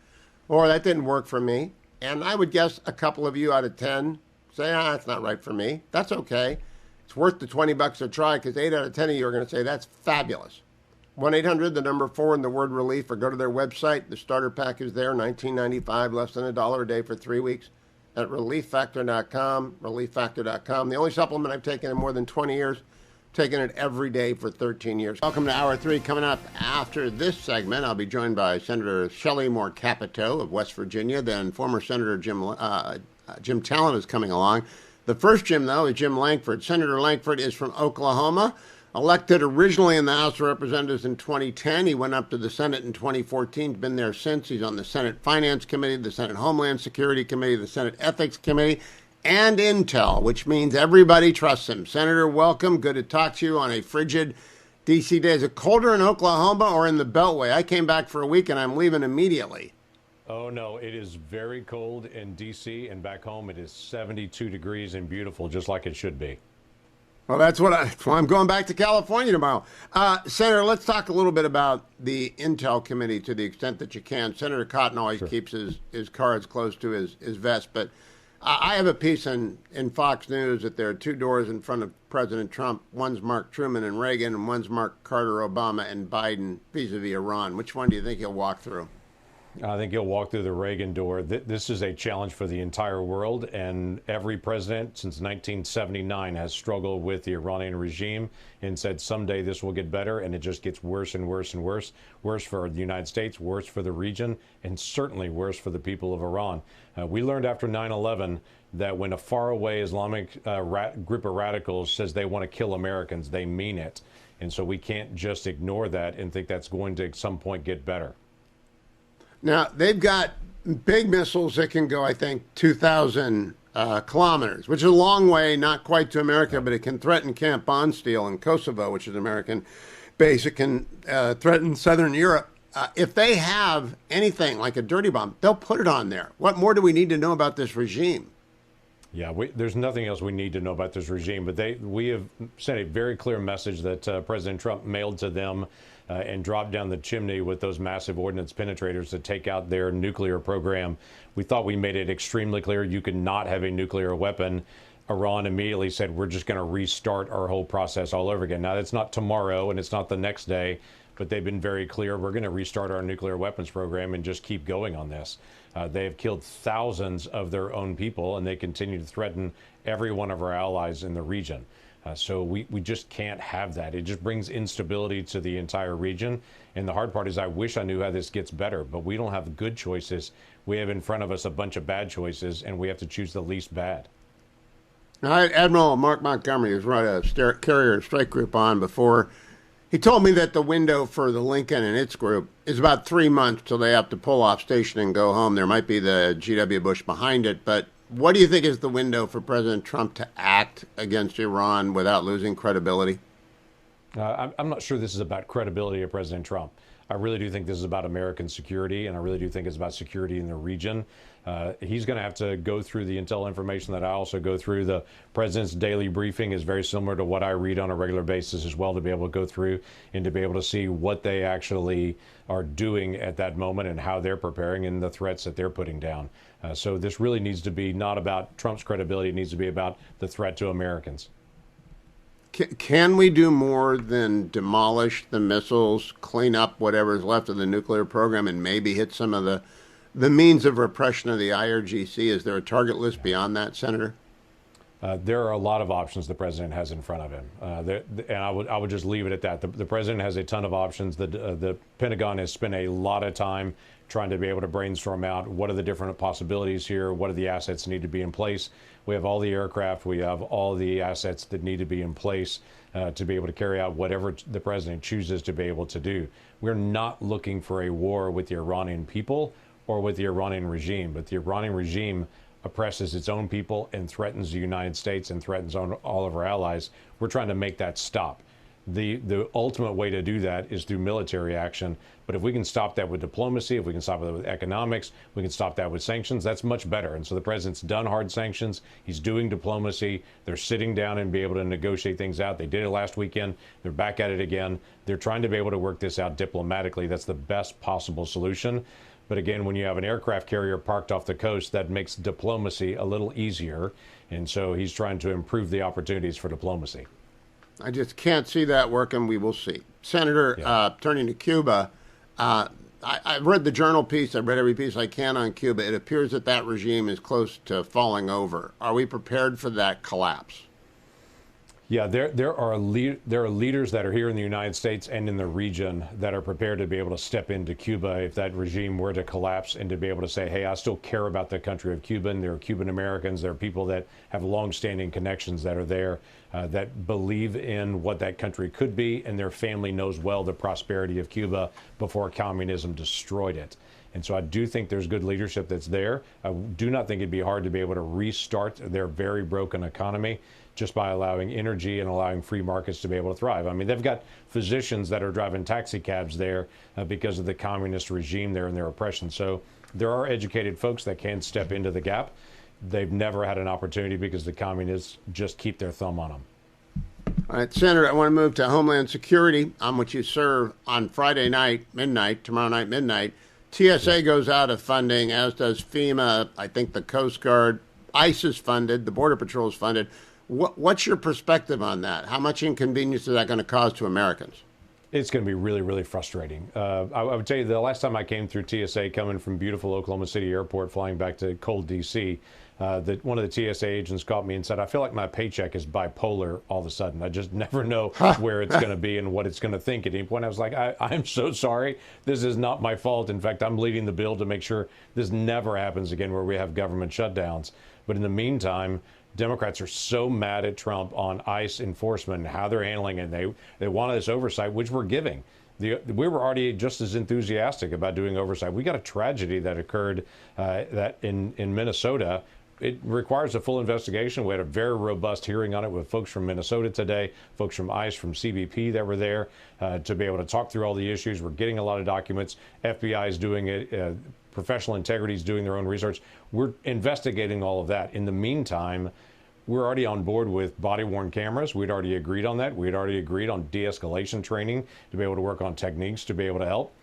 Speaker 1: Or that didn't work for me. And I would guess a couple of you out of 10 say, it's not right for me. That's okay. It's worth the $20 to try because 8 out of 10 of you are going to say, that's fabulous. 1-800, the number 4 and the word relief, or go to their website. The starter pack is there, $19.95, less than $1 a day for 3 weeks at relieffactor.com, relieffactor.com. The only supplement I've taken in more than 20 years, taken it every day for 13 years. Welcome to Hour 3. Coming up after this segment, I'll be joined by Senator Shelley Capito of West Virginia. Then former Senator Jim Talent is coming along. The first Jim, though, is Jim Langford. Senator Langford is from Oklahoma. Elected originally in the House of Representatives in 2010. He went up to the Senate in 2014. He's been there since. He's on the Senate Finance Committee, the Senate Homeland Security Committee, the Senate Ethics Committee, and Intel, which means everybody trusts him. Senator, welcome. Good to talk to you on a frigid D.C. day. Is it colder in Oklahoma or in the Beltway? I came back for a week and I'm leaving immediately.
Speaker 19: Oh, no, it is very cold in D.C. and back home it is 72 degrees and beautiful, just like it should be.
Speaker 1: Well, that's why I'm going back to California tomorrow. Senator, let's talk a little bit about the Intel Committee to the extent that you can. Senator Cotton always keeps his cards close to his vest, but I have a piece in Fox News that there are 2 doors in front of President Trump. One's marked Truman and Reagan, and one's marked Carter, Obama, and Biden vis-a-vis Iran. Which one do you think he'll walk through?
Speaker 19: I think he'll walk through the Reagan door. This is a challenge for the entire world, and every president since 1979 has struggled with the Iranian regime and said someday this will get better, and it just gets worse and worse and worse. Worse for the United States, worse for the region, and certainly worse for the people of Iran. We learned after 9/11 that when a faraway Islamic group of radicals says they want to kill Americans, they mean it. And so we can't just ignore that and think that's going to at some point get better.
Speaker 1: Now, they've got big missiles that can go, I think, 2,000 kilometers, which is a long way, not quite to America, but it can threaten Camp Bondsteel in Kosovo, which is an American base. It can threaten southern Europe. If they have anything like a dirty bomb, they'll put it on there. What more do we need to know about this regime?
Speaker 19: Yeah, there's nothing else we need to know about this regime, but we have sent a very clear message that President Trump mailed to them and dropped down the chimney with those massive ordnance penetrators to take out their nuclear program. We thought we made it extremely clear you could not have a nuclear weapon. Iran immediately said, we're just going to restart our whole process all over again. Now, it's not tomorrow and it's not the next day, but they've been very clear. We're going to restart our nuclear weapons program and just keep going on this. They have killed thousands of their own people, and they continue to threaten every one of our allies in the region. So we just can't have that. It just brings instability to the entire region. And the hard part is I wish I knew how this gets better, but we don't have good choices. We have in front of us a bunch of bad choices, and we have to choose the least bad.
Speaker 1: Admiral Mark Montgomery has brought a carrier strike group on before. He told me that the window for the Lincoln and its group is about 3 months till they have to pull off station and go home. There might be the G.W. Bush behind it, but what do you think is the window for President Trump to act against Iran without losing credibility?
Speaker 19: I'm not sure this is about credibility of President Trump. I really do think this is about American security, and I really do think it's about security in the region. He's going to have to go through the intel information that I also go through. The president's daily briefing is very similar to what I read on a regular basis as well, to be able to go through and to be able to see what they actually are doing at that moment and how they're preparing and the threats that they're putting down. So this really needs to be not about Trump's credibility. It needs to be about the threat to Americans.
Speaker 1: Can we do more than demolish the missiles, clean up whatever's left of the nuclear program, and maybe hit some of the means of repression of the IRGC? Is there a target list beyond that, Senator?
Speaker 19: There are a lot of options the president has in front of him, and I would just leave it at that. The president has a ton of options. The Pentagon has spent a lot of time trying to be able to brainstorm out what are the different possibilities here, what are the assets need to be in place. We have all the aircraft, we have all the assets that need to be in place to be able to carry out whatever the president chooses to be able to do. We're not looking for a war with the Iranian people or with the Iranian regime, but the Iranian regime oppresses its own people and threatens the United States and threatens all of our allies. We're trying to make that stop. The ultimate way to do that is through military action. But if we can stop that with diplomacy, if we can stop it with economics, we can stop that with sanctions, that's much better. And so the president's done hard sanctions. He's doing diplomacy. They're sitting down and be able to negotiate things out. They did it last weekend. They're back at it again. They're trying to be able to work this out diplomatically. That's the best possible solution. But again, when you have an aircraft carrier parked off the coast, that makes diplomacy a little easier. And so he's trying to improve the opportunities for diplomacy.
Speaker 1: I just can't see that working. We will see. Senator, turning to Cuba, I've read the Journal piece. I've read every piece I can on Cuba. It appears that that regime is close to falling over. Are we prepared for that collapse?
Speaker 19: Yeah, there are leaders that are here in the United States and in the region that are prepared to be able to step into Cuba if that regime were to collapse, and to be able to say, hey, I still care about the country of Cuba. And there are Cuban Americans, there are people that have longstanding connections that are there that believe in what that country could be, and their family knows well the prosperity of Cuba before communism destroyed it. And so I do think there's good leadership that's there. I do not think it'd be hard to be able to restart their very broken economy just by allowing energy and allowing free markets to be able to thrive. I mean, they've got physicians that are driving taxi cabs there because of the communist regime there and their oppression. So there are educated folks that can step into the gap. They've never had an opportunity because the communists just keep their thumb on them.
Speaker 1: All right, Senator, I want to move to Homeland Security, on which you serve. On Friday night, midnight, tomorrow night, midnight, TSA goes out of funding, as does FEMA. I think the Coast Guard, ICE is funded, the Border Patrol is funded. What's your perspective on that? How much inconvenience is that going to cause to Americans?
Speaker 19: It's going to be really, really frustrating. I would tell you the last time I came through TSA, coming from beautiful Oklahoma City Airport, flying back to cold D.C., one of the TSA agents called me and said, I feel like my paycheck is bipolar all of a sudden. I just never know where it's going to be and what it's going to think at any point. I was like, I'm so sorry. This is not my fault. In fact, I'm leading the bill to make sure this never happens again where we have government shutdowns. But in the meantime, Democrats are so mad at Trump on ICE enforcement and how they're handling it. They wanted this oversight, which we're giving. We were already just as enthusiastic about doing oversight. We got a tragedy that occurred that in Minnesota. It requires a full investigation. We had a very robust hearing on it with folks from Minnesota today, folks from ICE, from CBP that were there to be able to talk through all the issues. We're getting a lot of documents. FBI is doing it. Professional integrity is doing their own research. We're investigating all of that. In the meantime, we're already on board with body-worn cameras. We'd already agreed on that. We'd already agreed on de-escalation training to be able to work on techniques to be able to help.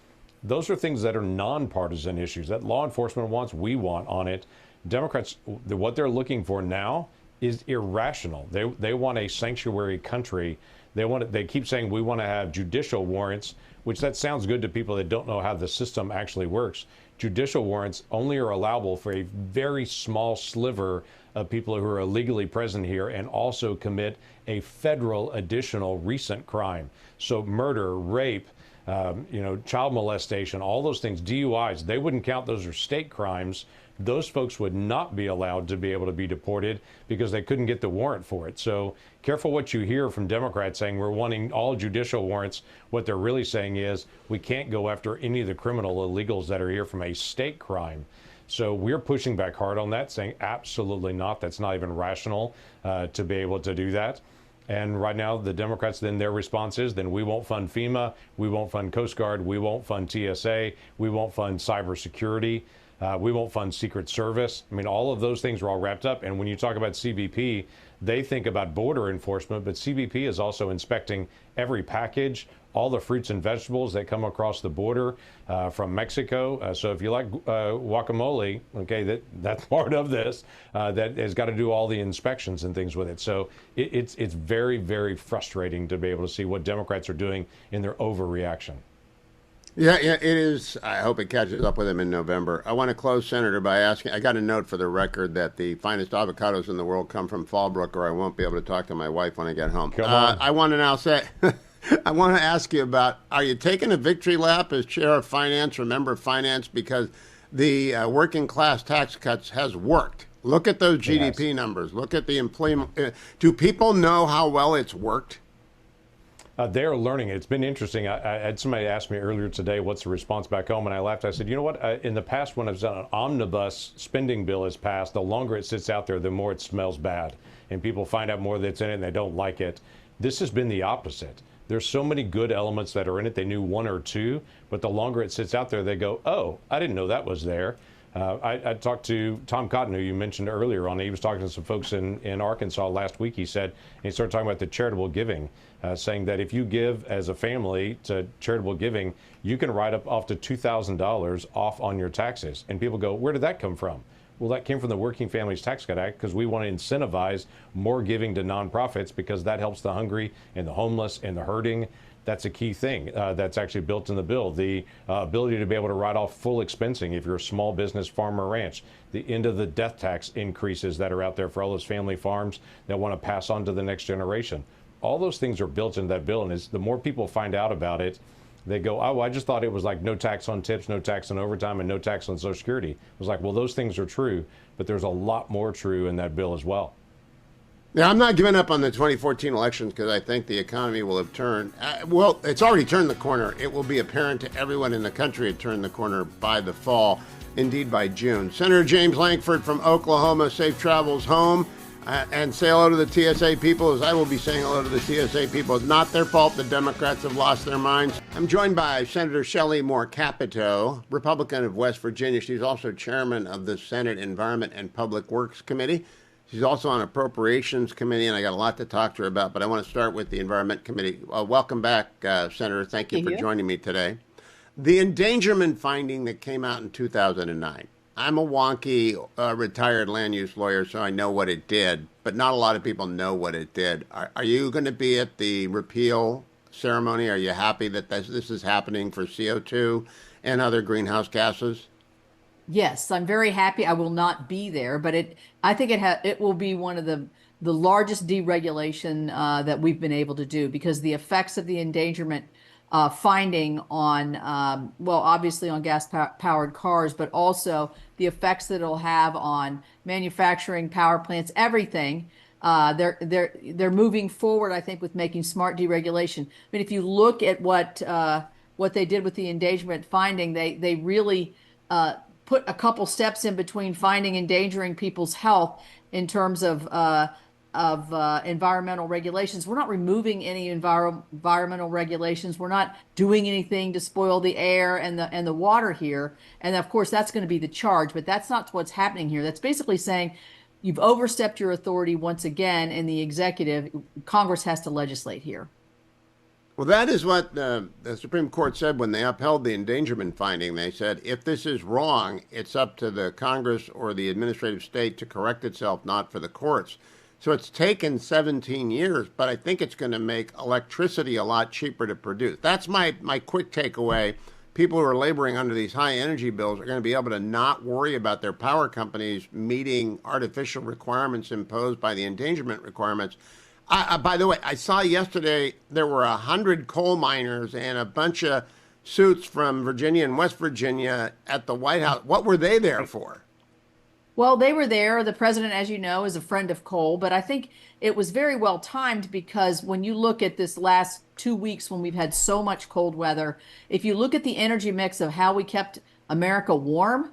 Speaker 19: Those are things that are nonpartisan issues that law enforcement wants, we want on it. Democrats, what they're looking for now is irrational. They want a sanctuary country. They keep saying we want to have judicial warrants, which that sounds good to people that don't know how the system actually works. Judicial warrants only are allowable for a very small sliver of people who are illegally present here and also commit a federal additional recent crime. So murder, rape, child molestation, all those things, DUIs, they wouldn't count. Those are state crimes. Those folks would not be allowed to be able to be deported because they couldn't get the warrant for it. So careful what you hear from Democrats saying we're wanting all judicial warrants. What they're really saying is we can't go after any of the criminal illegals that are here from a state crime. So we're pushing back hard on that, saying absolutely not. That's not even rational to be able to do that. And right now, the Democrats, then their response is, then we won't fund FEMA, we won't fund Coast Guard, we won't fund TSA, we won't fund cybersecurity, we won't fund Secret Service. I mean, all of those things are all wrapped up. And when you talk about CBP, they think about border enforcement, but CBP is also inspecting every package, all the fruits and vegetables that come across the border from Mexico. So if you like guacamole, okay, that's part of this. That has got to do all the inspections and things with it. So it's very, very frustrating to be able to see what Democrats are doing in their overreaction.
Speaker 1: Yeah, it is. I hope it catches up with him in November. I want to close, Senator, by asking, I got a note for the record that the finest avocados in the world come from Fallbrook, or I won't be able to talk to my wife when I get home.
Speaker 19: Come on.
Speaker 1: I want to now say, I want to ask you about, are you taking a victory lap as chair of finance or member of finance? Because the working class tax cuts has worked. Look at those GDP numbers. Look at the employment. Do people know how well it's worked?
Speaker 19: They're learning it. It's been interesting. I had somebody ask me earlier today, what's the response back home? And I laughed. I said, you know what? In the past, when an omnibus spending bill is passed, the longer it sits out there, the more it smells bad. And people find out more that's in it and they don't like it. This has been the opposite. There's so many good elements that are in it. They knew one or two, but the longer it sits out there, they go, oh, I didn't know that was there. I talked to Tom Cotton, who you mentioned earlier on. He was talking to some folks in Arkansas last week. He said, and he started talking about the charitable giving, saying that if you give as a family to charitable giving, you can write up to $2,000 off on your taxes. And people go, where did that come from? Well, that came from the Working Families Tax Cut Act because we want to incentivize more giving to nonprofits because that helps the hungry and the homeless and the hurting. That's a key thing that's actually built in the bill. The ability to be able to write off full expensing if you're a small business, farm, or ranch. The end of the death tax increases that are out there for all those family farms that want to pass on to the next generation. All those things are built into that bill, and the more people find out about it, they go, oh, I just thought it was like no tax on tips, no tax on overtime, and no tax on Social Security. It was like, well, those things are true, but there's a lot more true in that bill as well.
Speaker 1: Now, I'm not giving up on the 2014 elections because I think the economy will have turned. Well, it's already turned the corner. It will be apparent to everyone in the country it turned the corner by the fall, indeed by June. Senator James Langford from Oklahoma, safe travels home. And say hello to the TSA people, as I will be saying hello to the TSA people. It's not their fault the Democrats have lost their minds. I'm joined by Senator Shelley Capito, Republican of West Virginia. She's also chairman of the Senate Environment and Public Works Committee. She's also on Appropriations Committee, and I got a lot to talk to her about, but I want to start with the Environment Committee. Welcome back, Senator. Thank you for joining me today. The endangerment finding that came out in 2009. I'm a wonky retired land use lawyer, so I know what it did, but not a lot of people know what it did. Are you going to be at the repeal ceremony? Are you happy that this is happening for CO2 and other greenhouse gases?
Speaker 20: Yes, I'm very happy. I will not be there, but I think it will be one of the largest deregulation that we've been able to do, because the effects of the endangerment finding on, well, obviously on gas-powered cars, but also the effects that it'll have on manufacturing, power plants, everything. They're moving forward, I think, with making smart deregulation. I mean, if you look at what they did with the endangerment finding, they really put a couple steps in between finding endangering people's health in terms of environmental regulations. We're not removing any environmental regulations. We're not doing anything to spoil the air and the water here. And of course, that's going to be the charge, but that's not what's happening here. That's basically saying you've overstepped your authority once again in the executive. Congress has to legislate here.
Speaker 1: Well, that is what the Supreme Court said when they upheld the endangerment finding. They said, if this is wrong, it's up to the Congress or the administrative state to correct itself, not for the courts. So it's taken 17 years, but I think it's going to make electricity a lot cheaper to produce. That's my quick takeaway. People who are laboring under these high energy bills are going to be able to not worry about their power companies meeting artificial requirements imposed by the endangerment requirements. By the way, I saw yesterday there were 100 coal miners and a bunch of suits from Virginia and West Virginia at the White House. What were they there for?
Speaker 20: Well, they were there. The president, as you know, is a friend of coal, but I think it was very well timed because when you look at this last 2 weeks when we've had so much cold weather, if you look at the energy mix of how we kept America warm,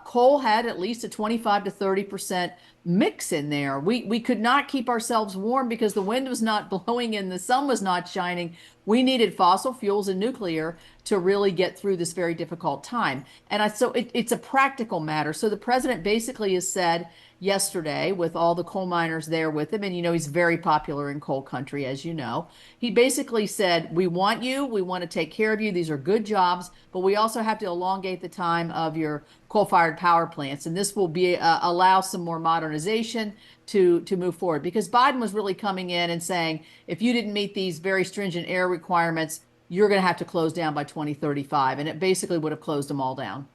Speaker 20: coal had at least a 25 to 30% mix in there. We could not keep ourselves warm because the wind was not blowing and the sun was not shining. We needed fossil fuels and nuclear to really get through this very difficult time. And so it's a practical matter. So the president basically has said yesterday, with all the coal miners there with him, and he's very popular in coal country, as you know, he basically said, we want you, we want to take care of you, these are good jobs, but we also have to elongate the time of your coal-fired power plants, and this will be allow some more modernization to move forward. Because Biden was really coming in and saying, if you didn't meet these very stringent air requirements, you're going to have to close down by 2035, and it basically would have closed them all down.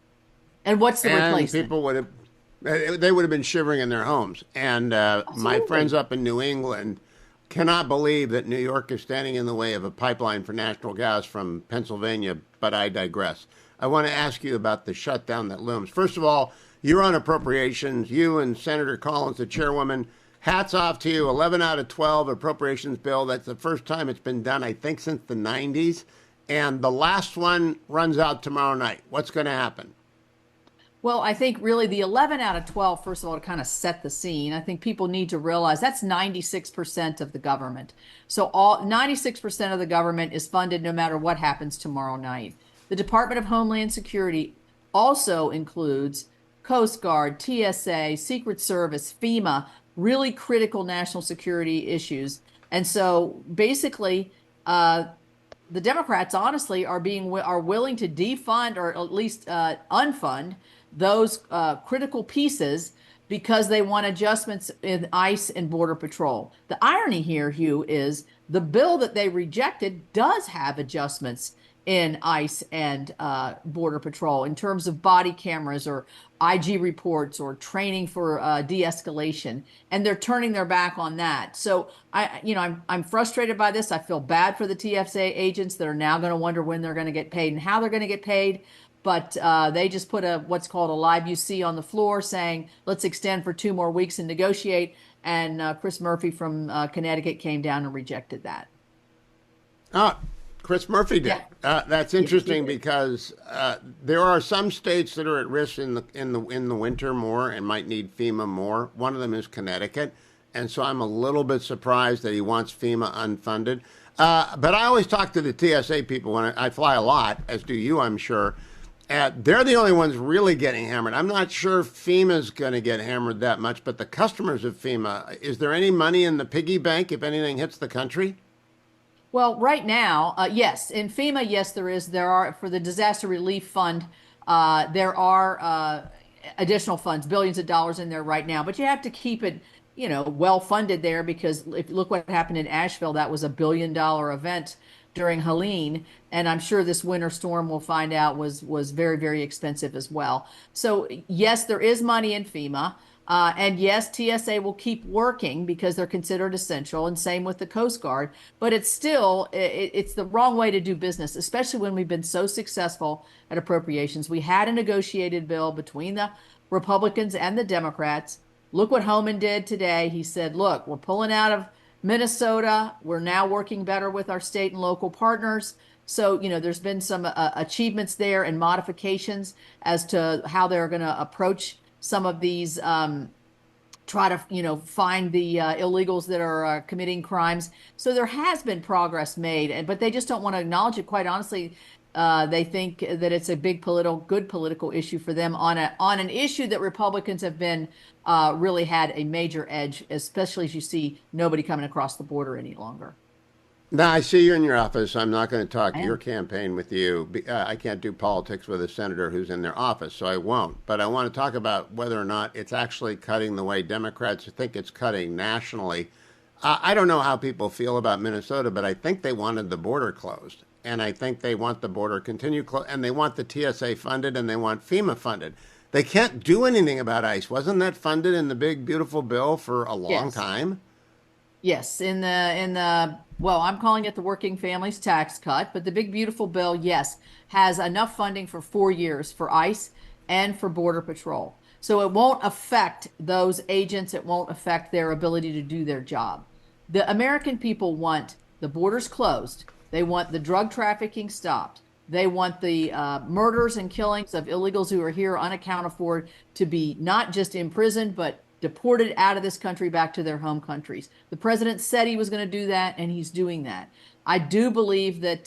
Speaker 20: And what's the replacement?
Speaker 1: People would have, they would have been shivering in their homes. And my friends up in New England cannot believe that New York is standing in the way of a pipeline for natural gas from Pennsylvania, but I digress. I want to ask you about the shutdown that looms. First of all, you're on appropriations. You and Senator Collins, the chairwoman, hats off to you. 11 out of 12 appropriations bill. That's the first time it's been done, I think, since the 90s. And the last one runs out tomorrow night. What's going to happen?
Speaker 20: Well, I think really the 11 out of 12, first of all, to kind of set the scene, I think people need to realize that's 96% of the government. So 96% of the government is funded no matter what happens tomorrow night. The Department of Homeland Security also includes Coast Guard, TSA, Secret Service, FEMA, really critical national security issues. And so basically, the Democrats honestly are willing to defund or at least unfund those critical pieces because they want adjustments in ICE and Border Patrol. The irony here, Hugh, is the bill that they rejected does have adjustments in ICE and Border Patrol in terms of body cameras or IG reports or training for de-escalation, and they're turning their back on that. So I'm frustrated by this. I feel bad for the TSA agents that are now going to wonder when they're going to get paid and how they're going to get paid. But they just put what's called a live UC on the floor saying, let's extend for 2 more weeks and negotiate. And Chris Murphy from Connecticut came down and rejected that.
Speaker 1: Chris Murphy did. Yeah. That's interesting because there are some states that are at risk in the winter more and might need FEMA more. One of them is Connecticut, and so I'm a little bit surprised that he wants FEMA unfunded. But I always talk to the TSA people when I fly a lot, as do you, I'm sure. They're the only ones really getting hammered. I'm not sure FEMA's going to get hammered that much, but the customers of FEMA, is there any money in the piggy bank if anything hits the country?
Speaker 20: Well, right now, yes. In FEMA, yes, there is. There are, for the disaster relief fund, there are additional funds, billions of dollars in there right now. But you have to keep it, well funded there because if you look what happened in Asheville, that was a $1 billion event during Helene, and I'm sure this winter storm we'll find out was very, very expensive as well. So yes, there is money in FEMA. And yes, TSA will keep working because they're considered essential, and same with the Coast Guard. But it's still, it's the wrong way to do business, especially when we've been so successful at appropriations. We had a negotiated bill between the Republicans and the Democrats. Look what Homan did today. He said, look, we're pulling out of Minnesota. We're now working better with our state and local partners. So, there's been some achievements there and modifications as to how they're going to approach some of these, try to, find the illegals that are committing crimes. So there has been progress made, but they just don't want to acknowledge it. Quite honestly, they think that it's a good political issue for them on an issue that Republicans have been really had a major edge, especially as you see nobody coming across the border any longer.
Speaker 1: Now, I see you in your office. I'm not going to talk your campaign with you. I can't do politics with a senator who's in their office, so I won't. But I want to talk about whether or not it's actually cutting the way Democrats think it's cutting nationally. I don't know how people feel about Minnesota, but I think they wanted the border closed. And I think they want the border continue closed. And they want the TSA funded, and they want FEMA funded. They can't do anything about ICE. Wasn't that funded in the big, beautiful bill for a long time?
Speaker 20: Yes, in the well, I'm calling it the working families tax cut, but the big beautiful bill, yes, has enough funding for 4 years for ICE and for Border Patrol. So it won't affect those agents. It won't affect their ability to do their job. The American people want the borders closed. They want the drug trafficking stopped. They want the murders and killings of illegals who are here unaccounted for to be not just imprisoned, but deported out of this country back to their home countries. The president said he was going to do that, and he's doing that. I do believe that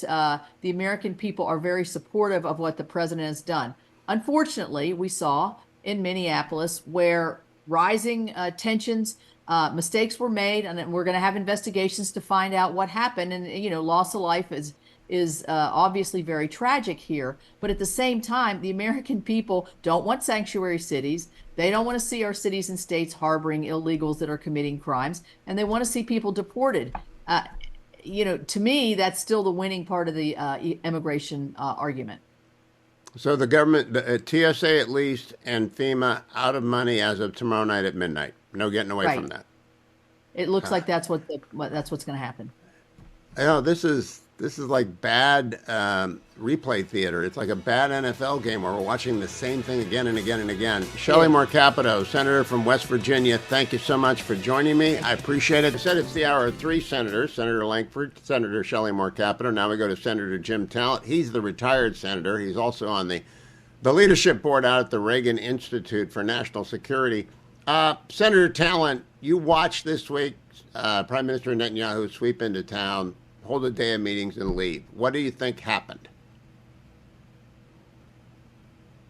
Speaker 20: the American people are very supportive of what the president has done. Unfortunately, we saw in Minneapolis where rising tensions, mistakes were made, and we're going to have investigations to find out what happened. And, you know, loss of life is obviously very tragic here. But at the same time, the American people don't want sanctuary cities. They don't want to see our cities and states harboring illegals that are committing crimes, and they want to see people deported. You know, to me, that's still the winning part of the immigration argument.
Speaker 1: So the government, the TSA at least, and FEMA out of money as of tomorrow night at midnight. No getting away from that.
Speaker 20: It looks like that's what's going to happen.
Speaker 1: You know, this is like bad replay theater. It's like a bad NFL game where we're watching the same thing again and again and again. Shelley Capito, Senator from West Virginia, thank you so much for joining me. I appreciate it. I said it's the hour of three senators, Senator Langford, Senator Shelley Capito. Now we go to Senator Jim Talent. He's the retired senator. He's also on the leadership board out at the Reagan Institute for National Security. Senator Talent, you watched this week Prime Minister Netanyahu sweep into town, hold a day of meetings, and leave. What do you think happened?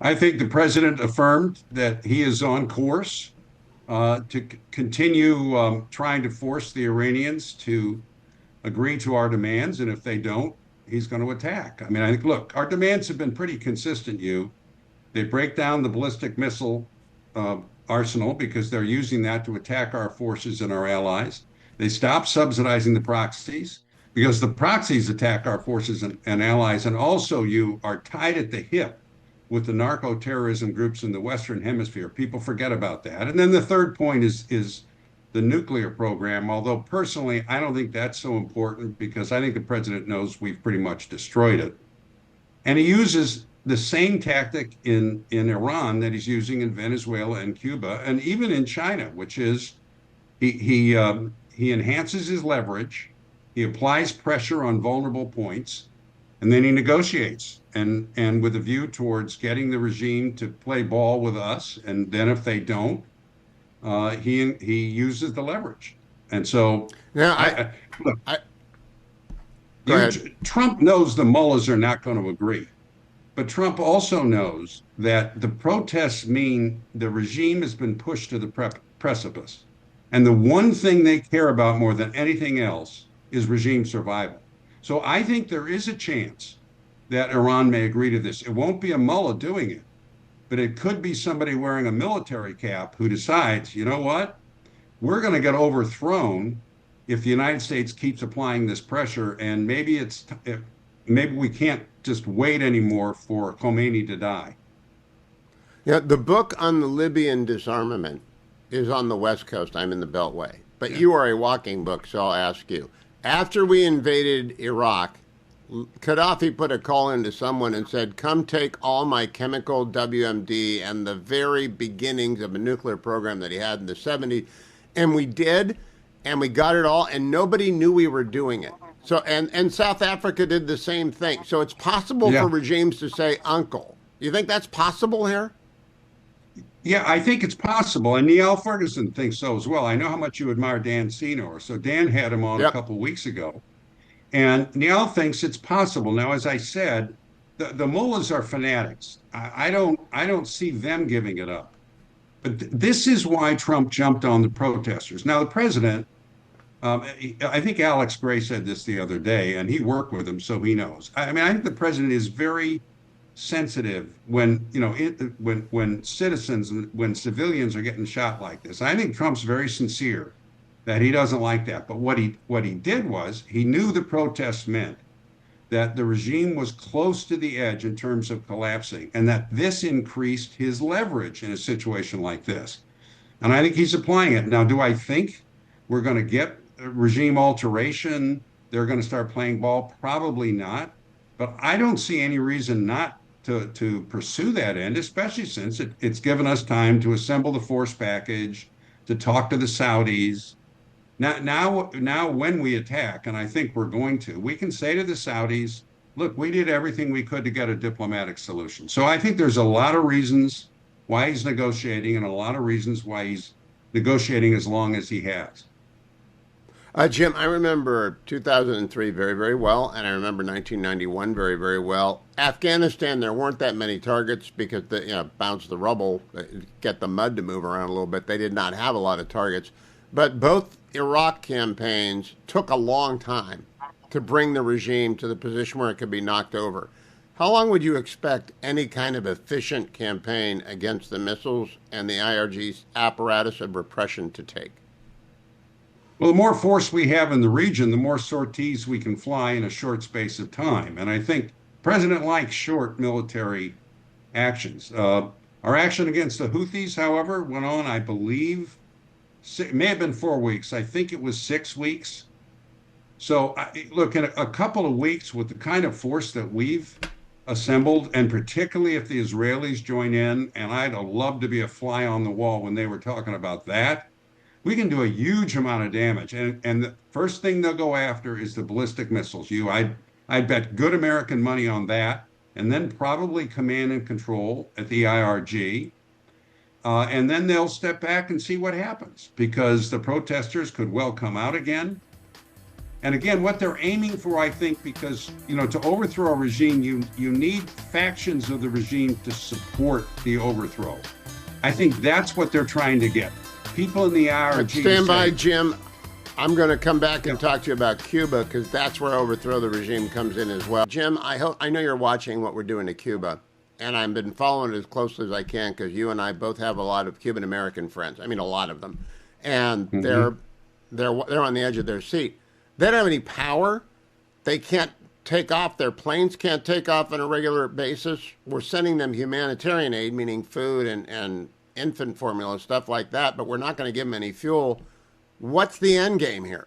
Speaker 21: I think the president affirmed that he is on course to continue trying to force the Iranians to agree to our demands, and if they don't, he's going to attack. I mean, I think, look, our demands have been pretty consistent, They break down the ballistic missile arsenal because they're using that to attack our forces and our allies. They stop subsidizing the proxies because the proxies attack our forces and allies, and also you are tied at the hip with the narco-terrorism groups in the Western Hemisphere. People forget about that. And then the third point is the nuclear program, although personally, I don't think that's so important because I think the president knows we've pretty much destroyed it. And he uses the same tactic in Iran that he's using in Venezuela and Cuba, and even in China, which is he enhances his leverage, he applies pressure on vulnerable points, and then he negotiates, and with a view towards getting the regime to play ball with us, and then if they don't, he uses the leverage. And so
Speaker 1: now
Speaker 21: Trump knows the mullahs are not going to agree. But Trump also knows that the protests mean the regime has been pushed to the precipice. And the one thing they care about more than anything else is regime survival. So I think there is a chance that Iran may agree to this. It won't be a mullah doing it, but it could be somebody wearing a military cap who decides, you know what, we're going to get overthrown if the United States keeps applying this pressure, and maybe we can't just wait anymore for Khomeini to die.
Speaker 1: Yeah, the book on the Libyan disarmament is on the West Coast. I'm in the Beltway. But you are a walking book, so I'll ask you. After we invaded Iraq, Gaddafi put a call into someone and said, come take all my chemical WMD and the very beginnings of a nuclear program that he had in the 70s. And we did, and we got it all, and nobody knew we were doing it. So, and South Africa did the same thing. So it's possible for regimes to say, uncle. You think that's possible here?
Speaker 21: Yeah, I think it's possible. And Neil Ferguson thinks so as well. I know how much you admire Dan Senor. So Dan had him on a couple of weeks ago. And Neil thinks it's possible. Now, as I said, the mullahs are fanatics. I don't see them giving it up. But this is why Trump jumped on the protesters. Now, the president I think Alex Gray said this the other day, and he worked with him, so he knows. I mean, I think the president is very sensitive when, you know, when citizens, when civilians are getting shot like this. I think Trump's very sincere that he doesn't like that. But what he did was he knew the protests meant that the regime was close to the edge in terms of collapsing, and that this increased his leverage in a situation like this. And I think he's applying it. Now, do I think we're going to get regime alteration? They're going to start playing ball? Probably not. But I don't see any reason not to pursue that end, especially since it's given us time to assemble the force package, to talk to the Saudis. Now, when we attack, and I think we're going to, we can say to the Saudis, look, we did everything we could to get a diplomatic solution. So I think there's a lot of reasons why he's negotiating and a lot of reasons why he's negotiating as long as he has.
Speaker 1: Jim, I remember 2003 very, very well, and I remember 1991 very, very well. Afghanistan, there weren't that many targets because bounce the rubble, get the mud to move around a little bit. They did not have a lot of targets. But both Iraq campaigns took a long time to bring the regime to the position where it could be knocked over. How long would you expect any kind of efficient campaign against the missiles and the IRG's apparatus of repression to take?
Speaker 21: Well, the more force we have in the region, the more sorties we can fly in a short space of time. And I think the president likes short military actions. Our action against the Houthis, however, went on, I believe, it may have been 4 weeks. I think it was 6 weeks. So, look, in a couple of weeks with the kind of force that we've assembled, and particularly if the Israelis join in, and I'd love to be a fly on the wall when they were talking about that, we can do a huge amount of damage. And the first thing they'll go after is the ballistic missiles. I'd bet good American money on that, and then probably command and control at the IRG. And then they'll step back and see what happens, because the protesters could well come out again. And again, what they're aiming for, I think, because, to overthrow a regime, you need factions of the regime to support the overthrow. I think that's what they're trying to get. People in the IRG.
Speaker 1: Stand by, Jim. I'm going to come back and talk to you about Cuba, because that's where overthrow the regime comes in as well. Jim, I know you're watching what we're doing to Cuba, and I've been following it as closely as I can, because you and I both have a lot of Cuban American friends. I mean, a lot of them, and they're on the edge of their seat. They don't have any power. They can't take off. Their planes can't take off on a regular basis. We're sending them humanitarian aid, meaning food and infant formula, stuff like that, but we're not going to give them any fuel. What's the end game here?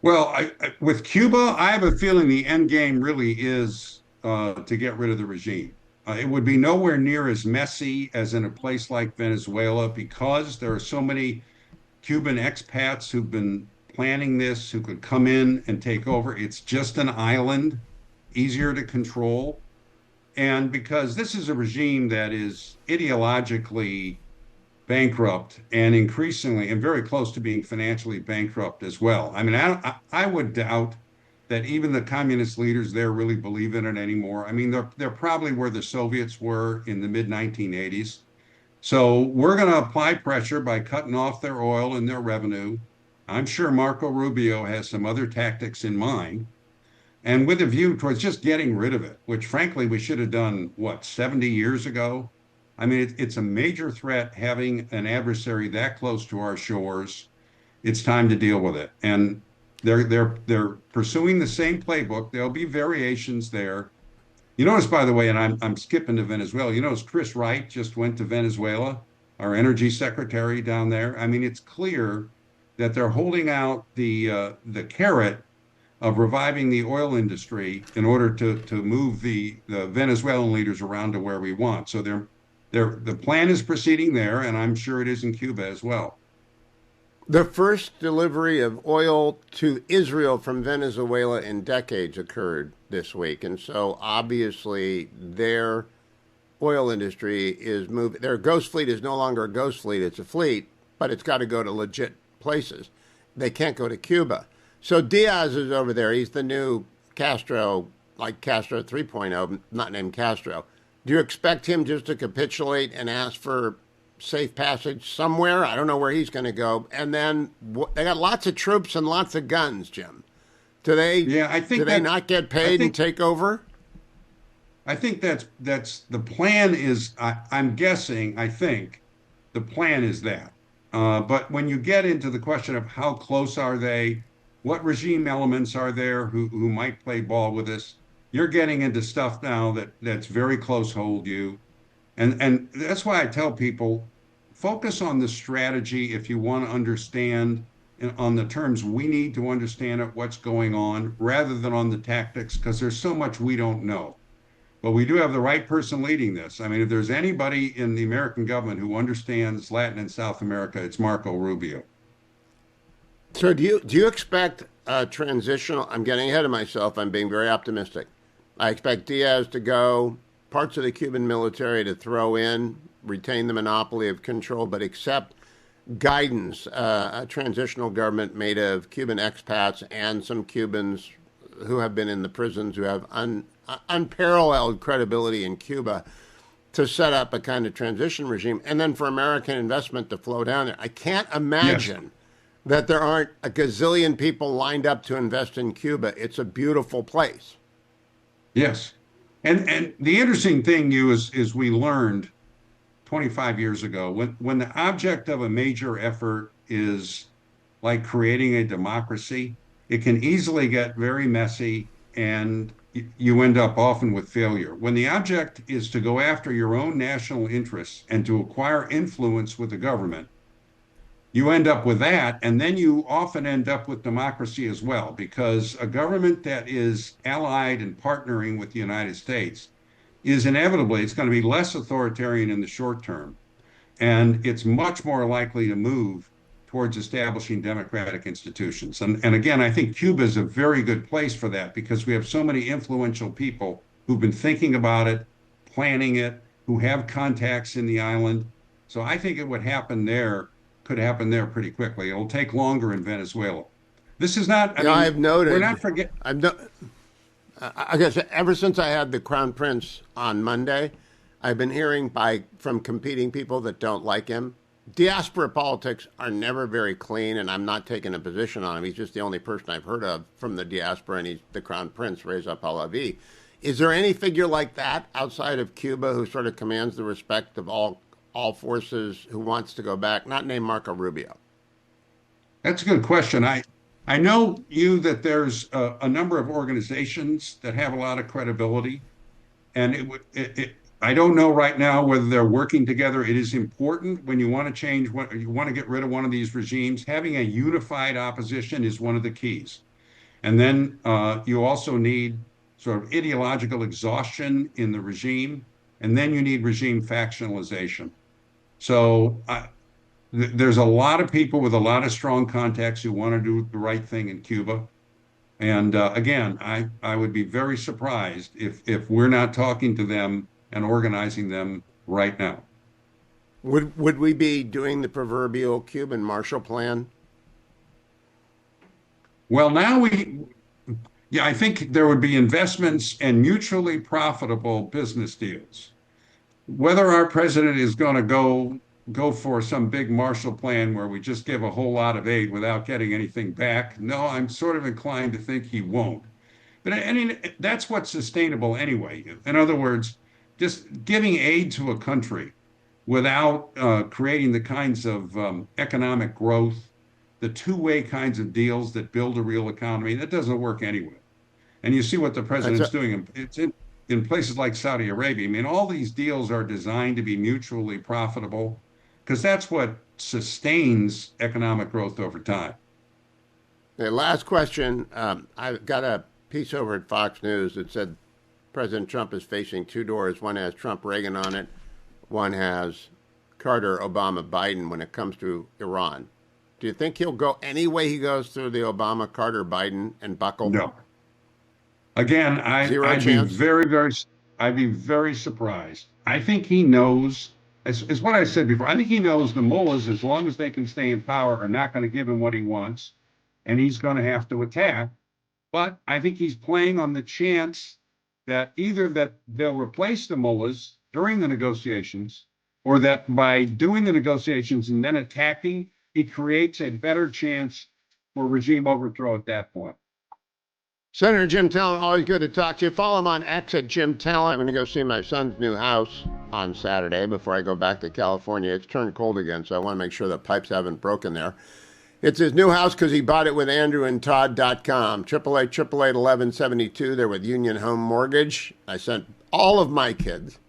Speaker 21: Well, with Cuba, I have a feeling the end game really is to get rid of the regime. It would be nowhere near as messy as in a place like Venezuela, because there are so many Cuban expats who've been planning this, who could come in and take over. It's just an island, easier to control. And because this is a regime that is ideologically bankrupt and increasingly, and very close to being financially bankrupt as well. I mean, I would doubt that even the communist leaders there really believe in it anymore. I mean, they're probably where the Soviets were in the mid-1980s. So we're going to apply pressure by cutting off their oil and their revenue. I'm sure Marco Rubio has some other tactics in mind, and with a view towards just getting rid of it, which frankly we should have done, 70 years ago? I mean, it's a major threat having an adversary that close to our shores. It's time to deal with it. And they're pursuing the same playbook. There'll be variations there. You notice, by the way, and I'm skipping to Venezuela, you notice Chris Wright just went to Venezuela, our energy secretary down there. I mean, it's clear that they're holding out the carrot of reviving the oil industry in order to move the Venezuelan leaders around to where we want. So the plan is proceeding there, and I'm sure it is in Cuba as well.
Speaker 1: The first delivery of oil to Israel from Venezuela in decades occurred this week. And so obviously their oil industry is moving. Their ghost fleet is no longer a ghost fleet. It's a fleet, but it's got to go to legit places. They can't go to Cuba. So Diaz is over there. He's the new Castro, like Castro 3.0, not named Castro. Do you expect him just to capitulate and ask for safe passage somewhere. I don't know where he's going to go. And then they got lots of troops and lots of guns, Jim. Do they?
Speaker 21: Yeah, I think.
Speaker 1: Do they not get paid and take over?
Speaker 21: I think that's the plan. I'm guessing. I think the plan is that. But when you get into the question of how close are they, what regime elements are there who might play ball with us, you're getting into stuff now that's very close hold you. And that's why I tell people, focus on the strategy if you want to understand on the terms we need to understand what's going on, rather than on the tactics, because there's so much we don't know. But we do have the right person leading this. I mean, if there's anybody in the American government who understands Latin and South America, it's Marco Rubio.
Speaker 1: So do you expect a transitional? I'm getting ahead of myself. I'm being very optimistic. I expect Diaz to go, parts of the Cuban military to throw in, retain the monopoly of control, but accept guidance, a transitional government made of Cuban expats and some Cubans who have been in the prisons, who have unparalleled credibility in Cuba, to set up a kind of transition regime, and then for American investment to flow down there. I can't imagine that there aren't a gazillion people lined up to invest in Cuba. It's a beautiful place.
Speaker 21: Yes. And the interesting thing, is we learned 25 years ago, when the object of a major effort is like creating a democracy, it can easily get very messy and you end up often with failure. When the object is to go after your own national interests and to acquire influence with the government, you end up with that, and then you often end up with democracy as well, because a government that is allied and partnering with the United States is inevitably, it's going to be less authoritarian in the short term, and it's much more likely to move towards establishing democratic institutions. And again, I think Cuba is a very good place for that, because we have so many influential people who've been thinking about it, planning it, who have contacts in the island. So I think it would happen there, could happen there pretty quickly. It'll take longer in Venezuela. This is not, I mean,
Speaker 1: I've noted,
Speaker 21: we're not forgetting.
Speaker 1: I guess ever since I had the Crown Prince on Monday, I've been hearing from competing people that don't like him. Diaspora politics are never very clean, and I'm not taking a position on him. He's just the only person I've heard of from the diaspora, and he's the Crown Prince, Reza Pahlavi. Is there any figure like that outside of Cuba who sort of commands the respect of all forces, who wants to go back, not named Marco Rubio?
Speaker 21: That's a good question. I know that there's a number of organizations that have a lot of credibility, and I don't know right now whether they're working together. It is important when you want to change, you want to get rid of one of these regimes, having a unified opposition is one of the keys. And then you also need sort of ideological exhaustion in the regime, and then you need regime factionalization. So there's a lot of people with a lot of strong contacts who want to do the right thing in Cuba. And again, I would be very surprised if we're not talking to them and organizing them right now.
Speaker 1: Would we be doing the proverbial Cuban Marshall Plan?
Speaker 21: Well, now I think there would be investments and mutually profitable business deals. Whether our president is going to go for some big Marshall Plan where we just give a whole lot of aid without getting anything back, no, I'm sort of inclined to think he won't. But I mean, that's what's sustainable anyway. In other words, just giving aid to a country without creating the kinds of economic growth, the two-way kinds of deals that build a real economy, that doesn't work anyway. And you see what the president's doing. It's in places like Saudi Arabia. I mean, all these deals are designed to be mutually profitable, because that's what sustains economic growth over time.
Speaker 1: Okay, last question. I got a piece over at Fox News that said President Trump is facing two doors. One has Trump, Reagan on it. One has Carter, Obama, Biden when it comes to Iran. Do you think he'll go any way he goes through the Obama, Carter, Biden and buckle?
Speaker 21: No. Again, I'd be very surprised. I think he knows, as what I said before, I think he knows the mullahs, as long as they can stay in power, are not going to give him what he wants, and he's going to have to attack. But I think he's playing on the chance that either that they'll replace the mullahs during the negotiations, or that by doing the negotiations and then attacking, he creates a better chance for regime overthrow at that point.
Speaker 1: Senator Jim Talent, always good to talk to you. Follow him on X at Jim Talent. I'm going to go see my son's new house on Saturday before I go back to California. It's turned cold again, so I want to make sure the pipes haven't broken there. It's his new house because he bought it with AndrewandTodd.com. 888-888-1172. They're with Union Home Mortgage. I sent all of my kids,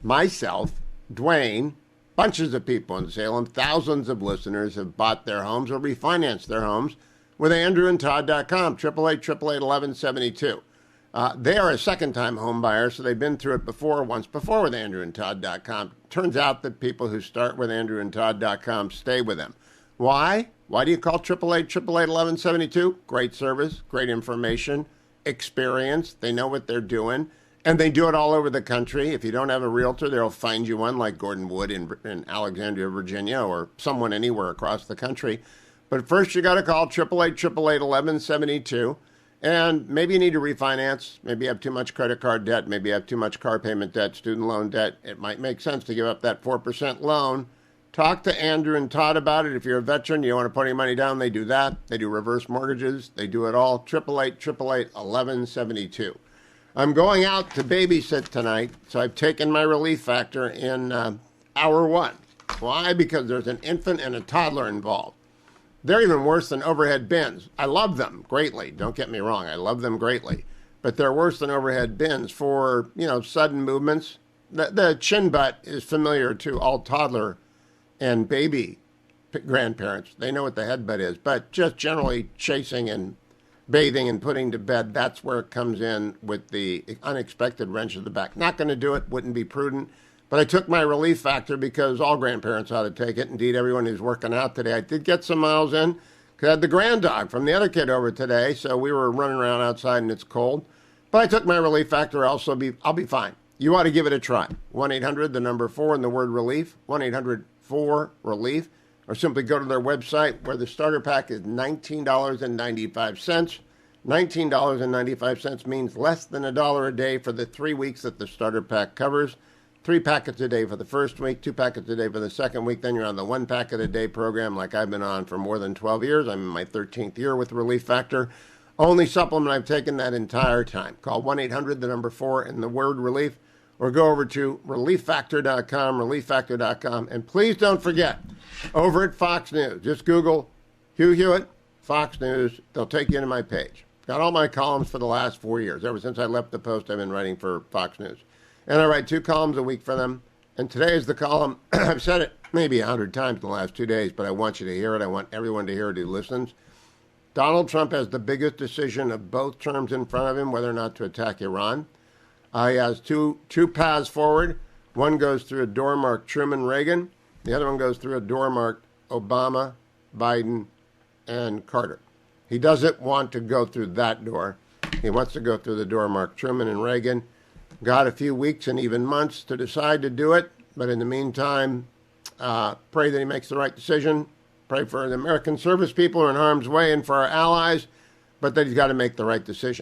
Speaker 1: myself, Dwayne, bunches of people in Salem, thousands of listeners have bought their homes or refinanced their homes with AndrewandTodd.com, 888-888-1172. They are a second-time home buyer, so they've been through it before, once before with AndrewandTodd.com. Turns out that people who start with AndrewandTodd.com stay with them. Why? Why do you call 888-888-1172? Great service, great information, experience. They know what they're doing, and they do it all over the country. If you don't have a realtor, they'll find you one like Gordon Wood in Alexandria, Virginia, or someone anywhere across the country. But first, you got to call 888-888-1172, and maybe you need to refinance. Maybe you have too much credit card debt. Maybe you have too much car payment debt, student loan debt. It might make sense to give up that 4% loan. Talk to Andrew and Todd about it. If you're a veteran, you don't want to put any money down, they do that. They do reverse mortgages. They do it all. 888-888-1172. I'm going out to babysit tonight, so I've taken my relief factor in hour one. Why? Because there's an infant and a toddler involved. They're even worse than overhead bins. I love them greatly. Don't get me wrong. I love them greatly. But they're worse than overhead bins for, sudden movements. The chin butt is familiar to all toddler and baby grandparents. They know what the headbutt is. But just generally chasing and bathing and putting to bed, that's where it comes in with the unexpected wrench of the back. Not going to do it. Wouldn't be prudent. But I took my relief factor because all grandparents ought to take it. Indeed, everyone who's working out today. I did get some miles in because I had the grand dog from the other kid over today, so we were running around outside and it's cold. But I took my relief factor. I'll be fine. You ought to give it a try. 1-800, the number 4 and the word relief. 1-800-4-RELIEF. Or simply go to their website where the starter pack is $19.95. $19.95 means less than $1 a day for the 3 weeks that the starter pack covers. 3 packets a day for the first week, 2 packets a day for the second week. Then you're on the 1 packet a day program like I've been on for more than 12 years. I'm in my 13th year with Relief Factor. Only supplement I've taken that entire time. Call 1-800, the number 4, and the word relief, or go over to relieffactor.com, relieffactor.com. And please don't forget, over at Fox News, just Google Hugh Hewitt, Fox News. They'll take you to my page. Got all my columns for the last 4 years. Ever since I left the Post, I've been writing for Fox News. And I write 2 columns a week for them. And today is the column. I've said it maybe 100 times in the last 2 days, but I want you to hear it. I want everyone to hear it who listens. Donald Trump has the biggest decision of both terms in front of him, whether or not to attack Iran. He has two paths forward. One goes through a door marked Truman Reagan. The other one goes through a door marked Obama, Biden, and Carter. He doesn't want to go through that door. He wants to go through the door marked Truman and Reagan. Got a few weeks and even months to decide to do it. But in the meantime, pray that he makes the right decision. Pray for the American service people who are in harm's way and for our allies, but that he's got to make the right decision.